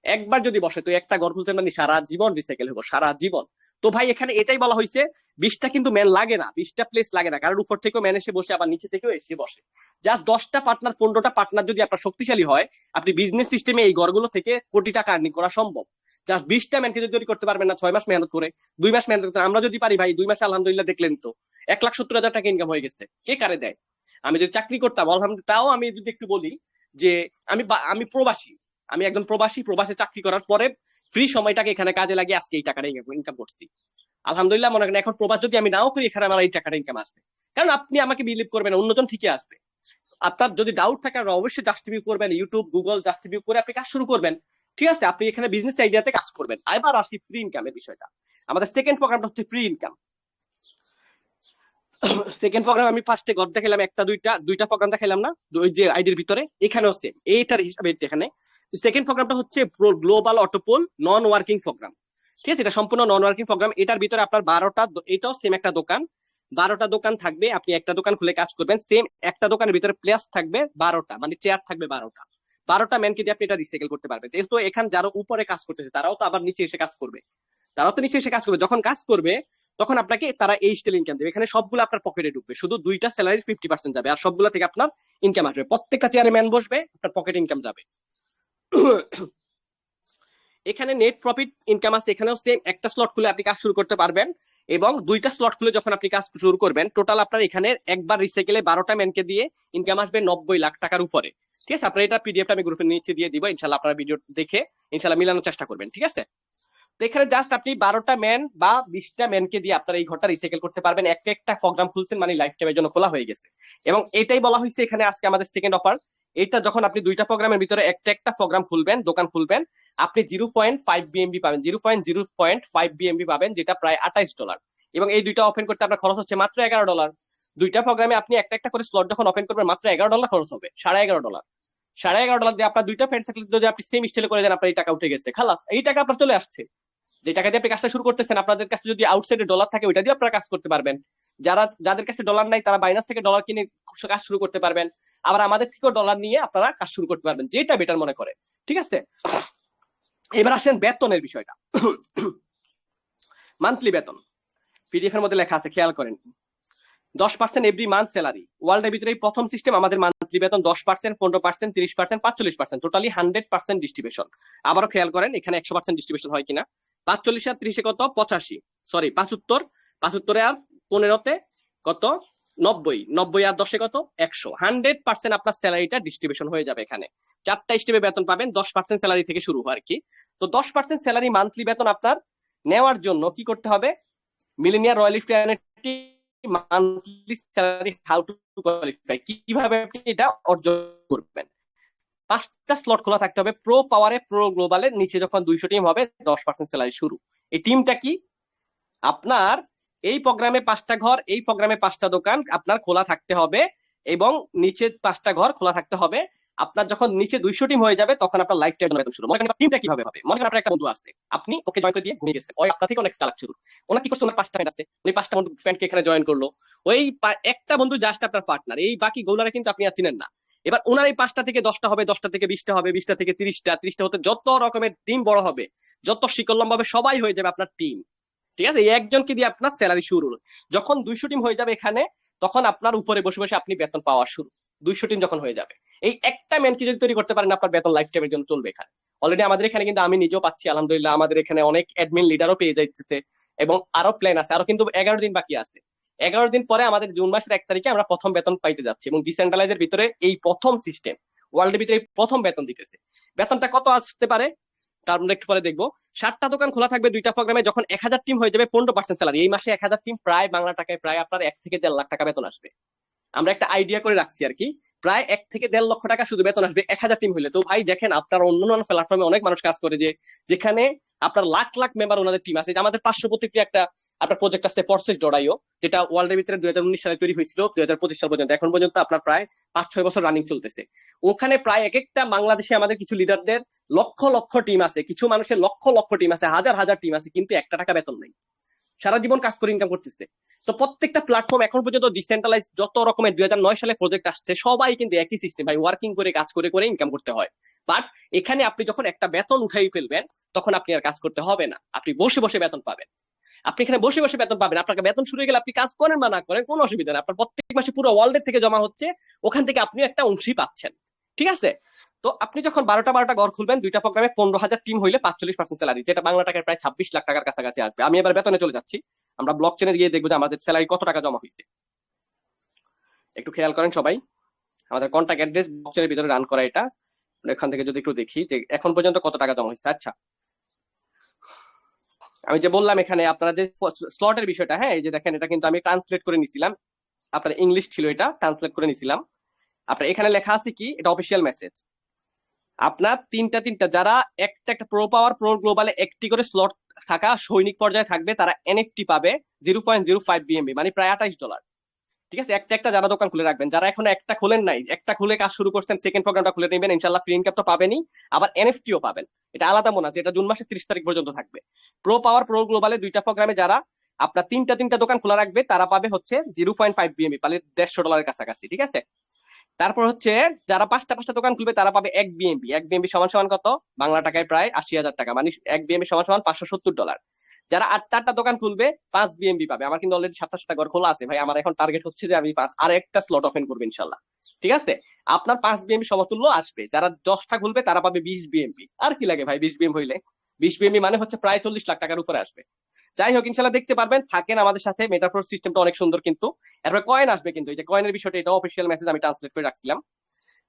একবার যদি বসে, তো একটা ঘর খুলতে মানে সারা জীবন রিসাইকেল হবো, সারা জীবন। তো ভাই এখানে এটাই বলা হয়েছে, 20টা কিন্তু ম্যান লাগে না, 20টা প্লেস লাগে না, কারণ উপর থেকেও ম্যান এসে বসে, আবার নিচে থেকেও এসে বসে। জাস্ট 10টা পার্টনার, 15টা পার্টনার যদি আপনার শক্তিশালী হয়, আপনি বিজনেস সিস্টেমে এই ঘরগুলো থেকে কোটি টাকা আর্নিং করা সম্ভব। জাস্ট 20টা ম্যানকে যদি তৈরি করতে পারবেন না 6 মাস মেহনত করে, 2 মাস মেহনত করতে, আমরা যদি পারি ভাই 2 মাসে আলহামদুলিল্লাহ দেখলেন তো 1,70,000 টাকা ইনকাম হয়ে গেছে। কে কারে দেয়? আমি যদি চাকরি করতাম আলহামদুলিল্লাহ, তাও আমি যদি একটু বলি যে আমি আমি প্রবাসী, আমি একজন প্রবাসী, প্রবাসে চাকরি করার পরে ফ্রি সময়টাকে এখানে কাজে লাগিয়ে আজকে এই টাকাটা ইনকাম করছি। আলহামদুলিল্লাহ, মনে করেন এখন প্রবাস যদি আমি নাও করি, এখানে আমার এই টাকাটা ইনকাম আসবে। কারণ আপনি আমাকে বিলিভ করবেন, অন্যজন ঠিকই আসবে। আপনার যদি ডাউট থাকে আপনি অবশ্যই জাস্ট রিভিউ করবেন, ইউটিউব গুগল জাস্ট রিভিউ করে আপনি কাজ শুরু করবেন। ঠিক আছে, আপনি এখানে বিজনেস আইডিয়াতে কাজ করবেন। এবার আসি ফ্রি ইনকামের বিষয়টা। আমাদের সেকেন্ড প্রোগ্রামটা হচ্ছে ফ্রি ইনকাম। সেকেন্ড প্রোগ্রাম আমি ফার্স্টে ঘর দেখালাম, একটা দুইটা প্রোগ্রাম দেখালাম না ওই যে আইডির ভিতরে, এখানেও সেম এইটার হিসাবে এখানে। সেকেন্ড প্রোগ্রামটা হচ্ছে গ্লোবাল অটোপোল নন ওয়ার্কিং প্রোগ্রাম। ঠিক আছে, এটা সম্পূর্ণ নন ওয়ার্কিং প্রোগ্রাম। এটার ভিতরে আপনার 12টা, এটাও সেম একটা দোকান, 12টা দোকান থাকবে। আপনি একটা দোকান খুলে কাজ করবেন, সেম একটা দোকানের ভিতরে প্লেস থাকবে 12টা, মানে চেয়ার থাকবে 12টা। 12টা ম্যানকে দিয়ে আপনি এটা রিসাইকেল করতে পারবেন। তো এখানে যারা উপরে কাজ করতেছে তারাও তো আবার নিচে এসে কাজ করবে, তারাও তো নিচে এসে কাজ করবে। যখন কাজ করবে তখন আপনাকে তারা এই স্টাইল ইনকাম দেবে। এখানে সবগুলো আপনার পকেটে ঢুকবে, শুধু দুইটা স্যালারির 50% যাবে, আর সবগুলো থেকে আপনার ইনকাম আসবে। প্রত্যেকটা চেয়ারে ম্যান বসবে, আপনার পকেটে ইনকাম যাবে। এখানে নেট প্রফিট ইনকাম আছে, এখানেও সেম একটা স্লট খুলে আপনি কাজ শুরু করতে পারবেন, এবং দুইটা স্লট খুলে যখন আপনি কাজ শুরু করবেন টোটাল আপনার এখানে একবার রিসাইকেলে 12টা ম্যানকে দিয়ে ইনকাম আসবে 90 লাখ টাকার উপরে। ঠিক আছে, আপনার এটা পিডিএফটা আমি গ্রুপের নিচে দিয়ে দিব, ইনশাল্লাহ আপনারা ভিডিও দেখে ইনশাল্লাহ মিলানোর চেষ্টা করবেন। ঠিক আছে, তো এখানে জাস্ট আপনি 12টা ম্যান বা 20টা ম্যানকে দিয়ে আপনার এই ঘরটা রিসাইকেল করতে পারবেন। একটা একটা প্রোগ্রাম খুলছেন মানে লাইফ টাইমের জন্য খোলা হয়ে গেছে। এবং এটাই বলা হয়েছে এখানে আজকে আমাদের সেকেন্ড অফার। এটা যখন আপনি দুইটা প্রোগ্রামের ভিতরে একটা একটা প্রোগ্রাম খুলবেন, দোকান খুলবেন, আপনি 0.5 BMB পাবেন, 0.05 BMB পাবেন, যেটা প্রায় $28। এবং এই দুইটা ওপেন করতে আপনার খরচ হচ্ছে মাত্র $11। দুইটা প্রোগ্রামে আপনি একটা একটা করে স্লট যখন ওপেন করবেন মাত্র $11 খরচ হবে, $11.5। $11.5 দিয়ে আপনার দুইটা ফ্রেন্ড সার্কেল যদি আপনি সেম স্টাইলে করে দেন, আপনার এই টাকা উঠে গেছে, খালাস, এই টাকা আপনার চলে আসছে। যে টাকা দিয়ে আপনি কাজটা শুরু করতেছেন, আপনাদের কাছে যদি আউটসাইডে ডলার থাকে ওইটা দিয়ে আপনারা কাজ করতে পারবেন। যাদের কাছে ডলার নাই তারা বাইনান্স থেকে ডলার কিনে কাজ শুরু করতে পারবেন। আবার আমাদের থেকেও ডলার নিয়ে আপনারা কাজ শুরু করতে পারবেন, যেটা বেটার মনে করে। ঠিক আছে, এবার আসেন বেতনের বিষয়টা। মান্থলি বেতন পিডিএফ এর মধ্যে লেখা আছে, খেয়াল করেন। 10% এভরি মান্থ স্যালারি। ওয়ার্ল্ডের ভিতরে প্রথম সিস্টেম আমাদের মান্থলি বেতন 10%, 15%, 30%, 45%, টোটালি 100% ডিস্ট্রিবিউশন। আবারও খেয়াল করেন এখানে 100% ডিস্ট্রিবিউশন হয় কিনা। 45 আর 30 কত, 85, সরি 75, 75 আর 15 কত, 90, 90 আর 10 কত, 100। 100% আপনার স্যালারিটা ডিস্ট্রিবিউশন হয়ে যাবে এখানে। 4টা স্টেপে বেতন পাবেন, 10% স্যালারি থেকে শুরু হয় আর কি। তো 10% স্যালারি মান্থলি বেতন আপনার নেওয়ার জন্য কি করতে হবে? Millionaire royalty monthly salary how to qualify, কিভাবে আপনি এটা অর্জন করবেন। 5টা স্লট খোলা থাকতে হবে, প্রো পাওয়ারে প্রো গ্লোবালের নিচে যখন 200 টিম হবে 10% স্যালারি শুরু। এই টিমটা কি? আপনার এই প্রোগ্রামে 5টা ঘর, এই প্রোগ্রামে 5টা দোকান আপনার খোলা থাকতে হবে, এবং নিচে 5টা ঘর খোলা থাকতে হবে। আপনার যখন নিচে 200 টিম হয়ে যাবে তখন আপনার লাইফ টাইম বেতন শুরু। মনে করেন টিমটা কিভাবে হবে, মনে করেন আপনার একটা বন্ধু আছে, আপনি ওকে জয়েন করে দিয়ে ঘুমিয়ে গেছে, ওই আপনার থেকে অনেক চালাক শুরু। ওনার কি করছে, ওনার 5টা ফ্রেন্ড আছে, উনি 5টা বন্ধু ফ্রেন্ডকে এখানে জয়েন করলো। ওই একটা বন্ধু জাস্ট আপনার পার্টনার, এই বাকি গোলারে কিন্তু আপনি আর চিনেন না। এবার ওনার এই 5টা থেকে 10টা হবে, 10টা থেকে 20টা হবে, 20টা থেকে 30টা, 30টা হতে যত রকমের টিম বড় হবে, যত শিকল লম্বা হবে, সবাই হয়ে যাবে আপনার টিম। ঠিক আছে, এই একজনকে দিয়ে আপনার স্যালারি শুরু। যখন 200 টিম হয়ে যাবে এখানে, তখন আপনার উপরে বসে বসে আপনি বেতন পাওয়া শুরু। 200 টিম যখন হয়ে যাবে, এই একটা ম্যানকে যদি তৈরি করতে পারেন, আপনার বেতন লাইফ টাইমের জন্য চলবে এখানে। অলরেডি আমাদের এখানে কিন্তু আমি নিজেও পাচ্ছি আলহামদুলিল্লাহ, আমাদের এখানে অনেক অ্যাডমিন লিডারও পেয়ে যাইতেছে, এবং আরো প্ল্যান আছে, আরো কিন্তু 11 দিন বাকি আছে। 11 দিন পরে আমাদের জুন মাসের 1 তারিখে আমরা প্রথম বেতন পাইতে যাচ্ছি, এবং ডিসেন্ট্রালাইজের ভিতরে এই প্রথম সিস্টেম, ওয়ার্ল্ডের ভিতরে প্রথম বেতন দিতেছে। বেতনটা কত আসতে পারে তার আমরা একটু পরে দেখবো। 7টা দোকান খোলা থাকবে দুইটা প্রোগ্রামে, যখন 1000 টিম হয়ে যাবে 15% স্যালারি। এই মাসে 1000 টিম প্রায় বাংলা টাকায় প্রায় আপনার 1 থেকে 1.5 লাখ টাকা বেতন আসবে। আমরা একটা আইডিয়া করে রাখছি আর কি, প্রায় 1 থেকে 1.5 লক্ষ টাকা শুধু বেতন আসবে 1000 টিম হইলে। তো ভাই দেখেন, আপনার অন্যান্য প্ল্যাটফর্মে অনেক মানুষ কাজ করে যে, যেখানে আপনার লাখ লাখ মেম্বার ওনাদের টিম আছে। আমাদের পার্শ্ববর্তী একটা আপনার প্রজেক্ট আছে ফোর্সেস.io, যেটা ওয়ার্ল্ডের ভিতরে 2019 সালে তৈরি হয়েছিল, 2025 সাল পর্যন্ত, এখন পর্যন্ত আপনার প্রায় 5-6 বছর রানিং চলতেছে। ওখানে প্রায় এক একটা বাংলাদেশে আমাদের কিছু লিডারদের লক্ষ লক্ষ টিম আছে, কিছু মানুষের লক্ষ লক্ষ টিম আছে, হাজার হাজার টিম আছে, কিন্তু একটা টাকা বেতন নেই, সারা জীবন কাজ করে ইনকাম করতেছে। তো প্রত্যেকটা প্ল্যাটফর্ম এখন পর্যন্ত ডিসেন্ট্রালাইজ যত রকমের 2009 সালে প্রজেক্ট আসছে, সবাই কিন্তু একই সিস্টেম ভাই, ওয়ার্কিং করে কাজ করে করে ইনকাম করতে হয়। বাট এখানে আপনি যখন একটা বেতন উঠাই ফেলবেন, তখন আপনি আর কাজ করতে হবে না, আপনি বসে বসে বেতন পাবেন। আপনি এখানে বসে বসে বেতন পাবেন, আপনাকে বেতন শুরু হয়ে গেলে আপনি কাজ করেন বা না করেন কোনো অসুবিধা নেই, আপনার প্রত্যেক মাসে পুরো ওয়ার্ল্ডের থেকে জমা হচ্ছে, ওখান থেকে আপনি একটা অংশই পাচ্ছেন। ঠিক আছে, তো আপনি যখন 12টা ঘর খুলবেন, দুইটা প্রোগ্রামে 15,000 টিম হইলে 45% স্যালারি, যেটা বাংলা টাকায় প্রায় 26 লাখ টাকার কাছাকাছি আসবে। আমি এবার বেতনে চলে যাচ্ছি, আমরা ব্লক চেনে গিয়ে দেখবো যে আমাদের স্যালারি কত টাকা জমা হয়েছে। একটু খেয়াল করেন সবাই, আমাদের কন্ট্যাক্ট অ্যাড্রেস ব্লক চেনের ভিতরে রান করা এটা। এখান থেকে যদি একটু দেখি যে এখন পর্যন্ত কত টাকা জমা হয়েছে। আচ্ছা, আমি যে বললাম এখানে আপনারা যে স্লটের বিষয়টা, হ্যাঁ এই যে দেখেন, এটা কিন্তু আমি ট্রান্সলেট করে নিছিলাম, আপনার ইংলিশ ছিল, এটা ট্রান্সলেট করে নিছিলাম। আপনার এখানে লেখা আছে কি, এটা অফিসিয়াল মেসেজ। আপনার তিনটা তিনটা যারা একটা একটা প্রো পাওয়ার প্রো গ্লোবালে একটি করে স্লট থাকা সৈনিক পর্যায়ে থাকবে, তারা এনএফটি পাবে 0.05 বিএমবি, মানে প্রায় $28। ঠিক আছে, একটা একটা যারা দোকান খুলে রাখবেন, যারা এখন একটা খুলেন নাই, একটা খুলে কাজ শুরু করছেন, সেকেন্ড প্রোগ্রামটা খুলে নেবেন, ইনশাল্লাহ ফ্রি ইনকাম তো পাবেনই, আবার এনএফটিও পাবেন। এটা আলাদা মনে আছে, এটা জুন মাসের 30 তারিখ পর্যন্ত থাকবে। প্রো পাওয়ার প্রো গ্লোবালে দুইটা প্রোগ্রামে যারা আপনার তিনটা তিনটা দোকান খোলা রাখবে, তারা পাবে হচ্ছে 0.5 বিএমবি, মানে $150 কাছাকাছি। ঠিক আছে, তারপর হচ্ছে যারা পাঁচটা পাঁচটা দোকান খুলবে, তারা পাবে 1 বিএমবি। 1 বিএমবি সমান সমান কত বাংলা টাকায়? প্রায় 80,000 টাকা, মানে 1 বিএমবি সমান সমান $570। যারা আটটা আটটা দোকান খুলবে 5 বিএমবি পাবে। আমার কিন্তু অলরেডি 7টা ঘর খোলা আছে ভাই, আমার এখন টার্গেট হচ্ছে যে আমি আর একটা স্লট ওপেন করবো ইনশাল্লাহ। ঠিক আছে, আপনার 5 বিএমবি সমতুল্য আসবে। যারা 10টা খুলবে তারা পাবে 20 বিএমবি। আর কি লাগে ভাই 20 বিএমবি হইলে? 20 বিএমবি মানে হচ্ছে প্রায় 40 লাখ টাকার উপরে আসবে। যাই হোক, ইনশাল্লাহ দেখতে পারবেন, থাকেন আমাদের সাথে। মেটাফোর সিস্টেমটা অনেক সুন্দর কিন্তু। এরপরে কয়েন আসবে, কিন্তু এই যে কয়েনের বিষয়টা, এটা অফিসিয়াল মেসেজ আমি ট্রান্সলেট করে রাখছিলাম।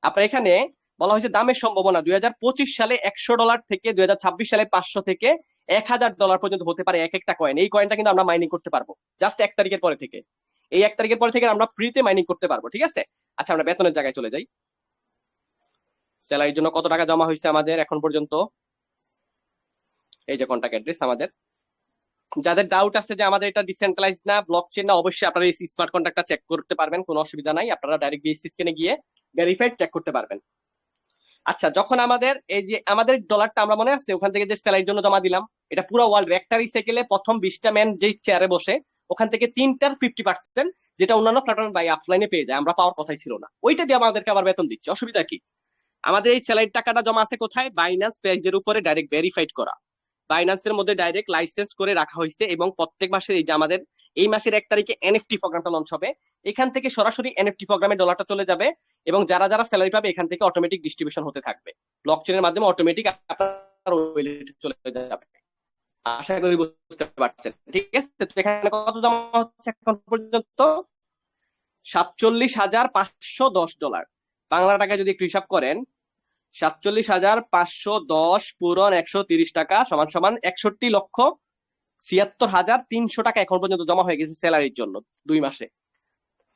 আপনার এখানে বলা হয়েছে দামের সম্ভাবনা 2025 সালে $100 থেকে 2026 সালে 500 থেকে $1,000 পর্যন্ত হতে পারে এক একটা কয়েন। এই কয়েনটা কিন্তু আমরা মাইনিং করতে পারবো জাস্ট 1 তারিখের পরে থেকে। এই 1 তারিখের পরে থেকে আমরা ফ্রিতে মাইনিং করতে পারবো। ঠিক আছে, আচ্ছা আমরা বেতনের জায়গায় চলে যাই। স্যালারির জন্য কত টাকা জমা হয়েছে আমাদের এখন পর্যন্ত? এই যে কন্টাক্ট অ্যাড্রেস আমাদের। যাদের ডাউট আছে যে আমাদের এটা ডিসেন্ট্রালাইজ না, ব্লক চেন না, অবশ্যই আপনারা এই স্মার্ট কন্ট্রাক্টটা চেক করতে পারবেন, কোনো অসুবিধা নাই। আপনারা ডাইরেক্ট বিএসসি স্ক্যানে গিয়ে ভেরিফাইড চেক করতে পারবেন। আচ্ছা, যখন আমাদের এই যে আমাদের ডলারটা আমরা মনে আছে ওখান থেকে যে স্যালারির জন্য জমা দিলাম, এটা পুরো ওয়ার্ল্ড একটা রিসাইকেলে প্রথম 20টা ম্যান যে চেয়ারে বসে, ওখান থেকে 3টার 50%, যেটা অন্যান্য প্ল্যাটফর্ম বাই অফলাইনে পেয়ে যায়, আমরা পাওয়ার কথাই ছিল না, ওইটা দিয়ে আমাদেরকে আবার বেতন দিচ্ছে। অসুবিধা কি? আমাদের এই স্যালারির টাকাটা জমা আছে কোথায়? বাইন্যান্স পেজের উপরে ডাইরেক্ট ভেরিফাইড করা, বাইন্যান্সের মধ্যে ডাইরেক্ট লাইসেন্স করে রাখা হয়েছে। এবং প্রত্যেক মাসের এই যে আমাদের এই মাসের 1 তারিখে এনএফটি প্রোগ্রামটা লঞ্চ হবে, এখান থেকে সরাসরি এনএফটি প্রোগ্রামে ডলারটা চলে যাবে, এবং যারা যারা স্যালারি পাবে এখান থেকে অটোমেটিক ডিস্ট্রিবিউশন হতে থাকবে, ব্লক চেনের মাধ্যমে অটোমেটিক আপনার ওয়ালেটে চলে যাবে। আশা করি বুঝতে পারছেন। ঠিক আছে, তো এখানে কত জমা হচ্ছে এখন পর্যন্ত? $47,510। বাংলা টাকায় যদি একটু হিসাব করেন, 47,510 পূরণ 130 টাকা সমান সমান 61,76,300 টাকা এখন পর্যন্ত জমা হয়ে গেছে স্যালারির জন্য 2 মাসে।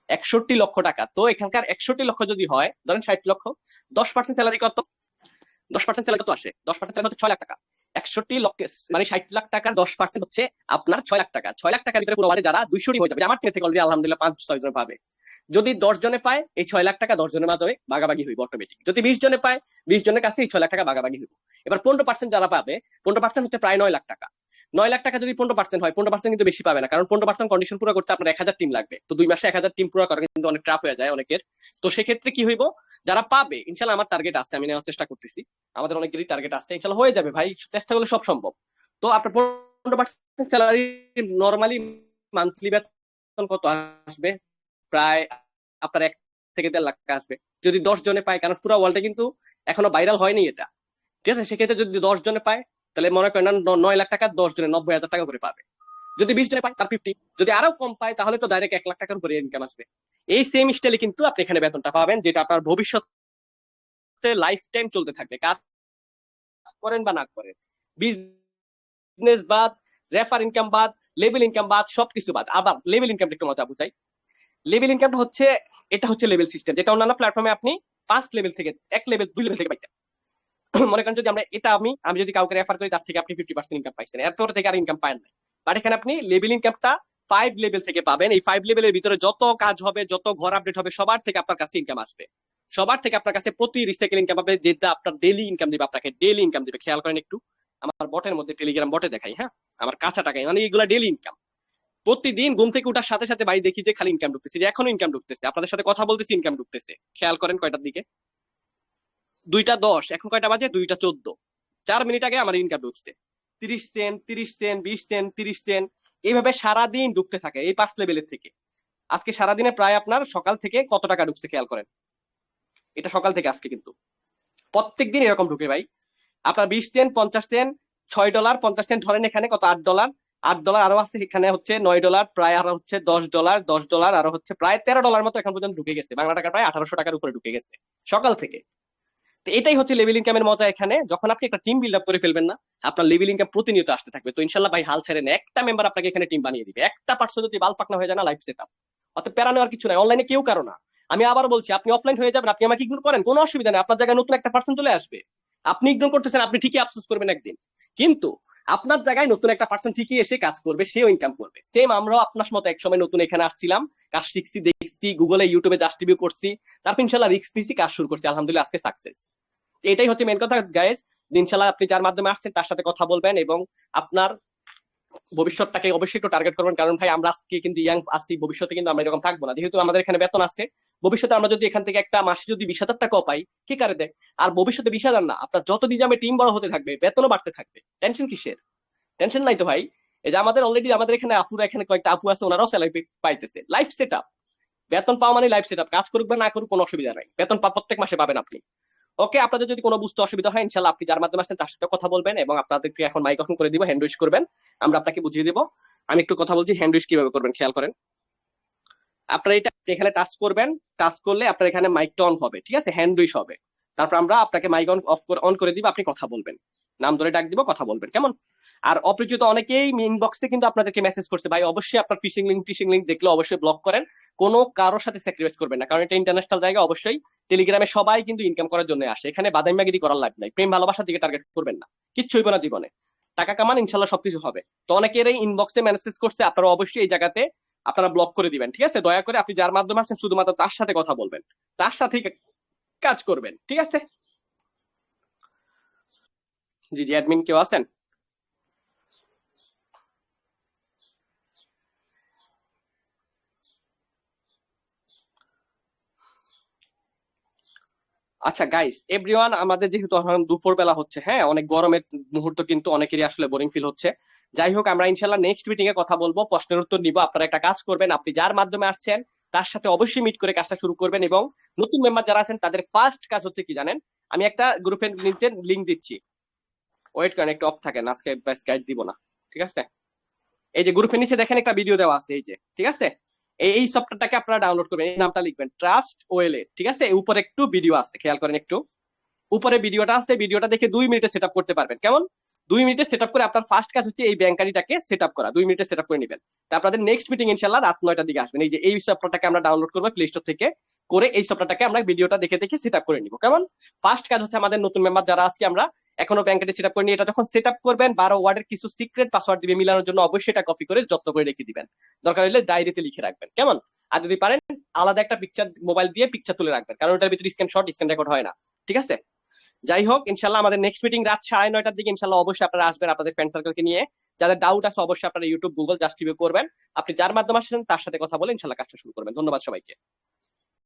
61 লক্ষ টাকা। তো এখানকার 61 লক্ষ যদি হয়, ধরেন 60 লক্ষ, 10% স্যালারি কত? 10% স্যালারি কত আসে? 10% স্যালারি হচ্ছে 6 লাখ টাকা। 61 লক্ষে মানে 60 লাখ টাকার 10% হচ্ছে আপনার 6 লাখ টাকা। 6 লাখ টাকার ভিতরে পুরো যারা 200 হয়ে যাবে, আমার থেকে অলরেডি আলহামদুলিল্লাহ 5-6 জন পাবে। যদি 10 জনে পায়, এই 6 লাখ টাকা 10 জনের মাঝে ভাগাভাগি হইব অটোমেটিক। যদি 20 জনে পায়, 20 জনের কাছে এই 6 লাখ টাকা ভাগাভাগি হইব। এবার 15% যারা পাবে, 15% হচ্ছে প্রায় 9 লাখ টাকা। 9 লাখ টাকা যদি 15% হয়, 15% কিন্তু বেশি পাবে না, কারণ 15% কন্ডিশন পুরো করতে আপনার 1000 টিম লাগবে। তো 2 মাসে 1000 টিম পুরো করা কিন্তু অনেক টাফ হয়ে যায় অনেকের। তো সেক্ষেত্রে কি হইব, যারা পাবে, ইনশাল্লাহ আমার টার্গেট আছে, আমি নেওয়ার চেষ্টা করতেছি, আমাদের অনেকেরই টার্গেট আছে, ইনশাল্লাহ হয়ে যাবে ভাই, চেষ্টা করলে সব সম্ভব। তো আপনার 15% স্যালারি নর্মালি মান্থলি বেতন কত আসবে? প্রায় আপনার 1 থেকে 1.5 লাখ টাকা আসবে যদি 10 জনে পায়, কারণ পুরো ওয়ার্ল্ডে কিন্তু এখনো ভাইরাল হয়নি এটা। ঠিক আছে, সেক্ষেত্রে যদি 10 জনে পায়, তাহলে মনে করেন 9 লাখ টাকা 10 জনে 90,000 টাকা করে পাবে। যদি 20 জনে পায় তার 50, যদি আরো কম পায় তাহলে তো ডাইরেক্ট 1 লাখ টাকার উপরে ইনকাম আসবে। এই সেম স্টাইলে কিন্তু আপনি এখানে বেতনটা পাবেন, যেটা আপনার ভবিষ্যতে লাইফ টাইম চলতে থাকবে, কাজ করেন বা না করেন। বিজনেস বাদ, রেফার ইনকাম বাদ, লেভেল ইনকাম বাদ, সবকিছু বাদ। আবার লেভেল ইনকামটা একটু মজা বুঝাই। লেভেল ইনকামটা হচ্ছে, এটা হচ্ছে লেভেল সিস্টেম, যেটা অন্যান্য প্ল্যাটফর্মে আপনি 5 লেভেল থেকে 1 লেভেল 2 লেভেল থেকে পাইতেন। মনে করেন যদি আমরা এটা আমি যদি কাউকে রেফার করি, তার থেকে আপনি 50% ইনকাম পাইছেন, এরপর থেকে আর ইনকাম পায় না। বাট এখানে আপনি লেভেল ইনকামটা 5 লেভেল থেকে পাবেন। এই 5 লেভেলের ভিতরে যত কাজ হবে, যত ঘর আপডেট হবে, সবার থেকে আপনার কাছে ইনকাম আসবে। সবার থেকে আপনার কাছে প্রতি রিসাইকেল ইনকাম পাবে, যেটা আপনার ডেইলি ইনকাম দিবে, আপনাকে ডেইলি ইনকাম দিবে। খেয়াল করেন একটু, আমার বটের মধ্যে, টেলিগ্রাম বটে দেখাই, হ্যাঁ, আমার কাঁচা টাকায়, মানে এগুলা ডেইলি ইনকাম। প্রতিদিন ঘুম থেকে উঠার সাথে সাথে ভাই দেখি যে খালি ইনকাম ঢুকতেছে, যে এখনো ইনকাম ঢুকতেছে, আপনাদের সাথে কথা বলতেছি ইনকাম ঢুকতেছে। খেয়াল করেন কয়টার দিকে, 2টা 10, এখন কয়টা বাজে? 2টা 14, 4 মিনিট আগে আমার ইনকাম ঢুকছে। 30 সেন্ট, 30 সেন্ট, 20 সেন্ট, 30 সেন্ট, এইভাবে সারাদিন ঢুকতে থাকে এই 5 লেভেলের থেকে। আজকে সারাদিনে প্রায় আপনার সকাল থেকে কত টাকা ঢুকছে খেয়াল করেন, এটা সকাল থেকে আজকে কিন্তু প্রত্যেকদিন এরকম ঢুকে ভাই। আপনার 20 সেন্ট, 50 সেন্ট, $6, 50 সেন্ট ধরেন, এখানে কত? $8। $8 আরো আছে, এখানে হচ্ছে $9, প্রায় আরো হচ্ছে $10, $10 আরো হচ্ছে প্রায় $13 মতো এখন পর্যন্ত ঢুকে গেছে। বাংলা টাকা প্রায় 1800 টাকার উপরে ঢুকে গেছে সকাল থেকে। তো এটাই হচ্ছে লেভেল ইনকামের মজা এখানে। যখন আপনি একটা টিম বিল্ড আপ করে ফেলবেন না, আপনার লেভেল ইনকাম প্রতিনিয়ত আসতে থাকবে। তো ইনশাল্লাহ ভাই হাল ছেড়ে না, একটা মেম্বার আপনাকে এখানে টিম বানিয়ে দিবে। একটা পার্সন যদি বাল পাকনা হয়ে যায় না, লাইফ সেট আপ। অত প্যারা নেওয়ার কিছু নাই, অনলাইনে কেউ কারো না। আমি আবার বলছি, আপনি অফলাইন হয়ে যাবেন, আপনি আমাকে ইগনোর করেন, কোনো অসুবিধা নেই, আপনার জায়গায় নতুন একটা পার্সন চলে আসবে। আপনি ইগনোর করতেছেন, আপনি ঠিকই আফসোস করবেন একদিন, কিন্তু আপনার জায়গায় নতুন একটা পার্সন ঠিকই এসে কাজ করবে, সেও ইনকাম করবে। সেম আমরাও আপনার মতো একসময় নতুন এখানে আসছিলাম, কাজ শিখছি, দেখছি, গুগলে ইউটিউবে জাস্ট রিভিউ করছি, তারপর ইনশাল্লাহ রিস্ক দিছি, কাজ শুরু করছি, আলহামদুলিল্লাহ আজকে সাকসেস। এটাই হচ্ছে মেন কথা গাইস। ইনশাল্লাহ আপনি যার মাধ্যমে আসছেন তার সাথে কথা বলবেন এবং আপনার ভবিষ্যৎটাকে অবশ্যই একটু টার্গেট করবেন, কারণ ভাই আমরা আজকে কিন্তু ইয়াং আসছি, ভবিষ্যতে কিন্তু আমরা এরকম থাকবো না। যেহেতু আমাদের এখানে বেতন আছে, ভবিষ্যতে আমরা যদি এখান থেকে একটা মাসে যদি 20,000 টাকাও পাই, কি কারে দেয়। আর ভবিষ্যতে 20,000 না, আপনার যতদিন যাবে টিম বড় হতে থাকবে, বেতনও বাড়তে থাকবে, টেনশন কিসের? টেনশন নাই তো ভাই। এই যে আমাদের অলরেডি আমাদের এখানে আপুরা, এখানে কয়েকটা আপু আছে, ওনারাও স্যালারি পাইতেছে, লাইফ সেট আপ। বেতন পাওয়া মানে লাইফ সেট আপ, কাজ করুক বা না করুক কোনো অসুবিধা নাই, বেতন প্রত্যেক মাসে পাবেন আপনি। ওকে, আপনাদের যদি কোনো বুঝতে অসুবিধা হয় ইনশাল্লাহ আপনি যার মাধ্যমে আসছেন তার সাথে কথা বলবেন, এবং আপনাদেরকে এখন মাইক অন করে দিব, হ্যান্ড রেজ করবেন, আমরা আপনাকে বুঝিয়ে দিব। আমি একটু কথা বলছি, হ্যান্ড রেজ কিভাবে করবেন খেয়াল করেন। আপনারা এটা এখানে টাচ করবেন, টাচ করলে আপনার এখানে মাইকটা অন হবে, ঠিক আছে, হ্যান্ড রেজ হবে। তারপর আমরা আপনাকে মাইক অন অফ করে অন করে দিব, আপনি কথা বলবেন, নাম ধরে ডাক দিব, কথা বলবেন, কেমন? আর অপরিচিত অনেকেই ইনবক্সে কিন্তু আপনাদেরকে মেসেজ করছে, ভাই অবশ্যই আপনার ফিশিং লিংক দেখলে অবশ্যই ব্লক করেন, কোনো কারোর সাথে স্যাক্রিফাইস করবেন না, কারণ এটা ইন্টারন্যাশনাল জায়গা। অবশ্যই টেলিগ্রামে সবাই কিন্তু ইনকাম করার জন্য আসে, এখানে বাদাইমাগিরি করার লাভ নাই, প্রেম ভালোবাসার দিকে টার্গেট করবেন না, কিচ্ছু হইব না জীবনে, টাকা কামান ইনশাল্লাহ সবকিছু হবে। তো অনেকেরই ইনবক্সে মেসেজ করছে, আপনারা অবশ্যই এই জায়গাতে আপনারা ব্লক করে দিবেন, ঠিক আছে? দয়া করে আপনি যার মাধ্যমে আসছেন শুধুমাত্র তার সাথে কথা বলবেন, তার সাথেই কাজ করবেন, ঠিক আছে? জি জি, অ্যাডমিন কেউ আছেন? আচ্ছা গাইস এভরিওয়ান, আমাদের যেহেতু এখন দুপুর বেলা হচ্ছে, হ্যাঁ, অনেক গরমের মুহূর্ত, কিন্তু অনেকেরই আসলে বোরিং ফিল হচ্ছে। যাই হোক, আমরা ইনশাল্লাহ নেক্সট মিটিং এ কথা বলবো, প্রশ্নের উত্তর নিব। আপনারা একটা কাজ করবেন, আপনি যার মাধ্যমে আসছেন তার সাথে অবশ্যই মিট করে কাজটা শুরু করবেন, এবং নতুন মেম্বার যারা আছেন তাদের ফার্স্ট কাজ হচ্ছে কি জানেন? আমি একটা গ্রুপের লিংক দিচ্ছি, ওয়েট করেন একটু, অফ থাকেন, আজকে গাইড দিব না, ঠিক আছে? এই যে গ্রুপের নিচে দেখেন একটা ভিডিও দেওয়া আছে, এই যে, ঠিক আছে, এই সফটওয়্যারটাকে আপনারা ডাউনলোড করবেন, এই নামটা লিখবেন ট্রাস্ট ওয়েল, ঠিক আছে? এই উপরে একটু ভিডিও আছে, খেয়াল করেন একটু, উপরে ভিডিওটা আছে, ভিডিওটা দেখে 2 মিনিটে সেট আপ করতে পারবেন, কেমন? 2 মিনিটে সেট আপ করে আপনার ফার্স্ট কাজ হচ্ছে এই ব্যাংকারিটাকে সেট আপ করা, 2 মিনিটে সেট আপ করে নেবেন। তা আপনাদের নেক্সট মিটিং ইনশাল্লাহ রাত 9টার দিকে আসবেন। এই যে এই সফটওয়্যারটাকে আমরা ডাউনলোড করবো প্লে স্টোর থেকে, করে এই সফটওয়্যারটাকে আমরা ভিডিওটা দেখে দেখে সেট আপ করে নিব, কেমন? ফার্স্ট কাজ হচ্ছে আমাদের নতুন মেম্বার যারা আছি আমরা এখনো ব্যাংকারি সেট আপ করিনি, এটা যখন সেট আপ করবেন 12 ওয়ার্ডের কিছু সিক্রেট পাসওয়ার্ড দিবে মিলানোর জন্য, অবশ্যই এটা কপি করে যত্ন করে রেখে দিবেন, দরকার হলে ডায়েরিতে লিখে রাখবেন, কেমন? আর যদি পারেন আলাদা একটা পিকচার মোবাইল দিয়ে পিকচার তুলে রাখবেন, কারণ এটার ভিতরে স্ক্যান রেকর্ড হয় না, ঠিক আছে? যাই হোক, ইনশাল্লাহ আমাদের নেক্সট মিটিং রাত 9:30টার দিকে, ইনশাল্লাহ অবশ্যই আপনারা আসবেন আপনাদের ফ্রেন্ড সার্কেলকে নিয়ে। যাদের ডাউট আছে অবশ্যই আপনারা ইউটিউব গুগল জাস্ট রিভিউ করবেন, আপনি যার মাধ্যমে আসছেন তার সাথে কথা বলে ইনশাল্লাহ কাজটা শুরু করবেন। ধন্যবাদ সবাইকে।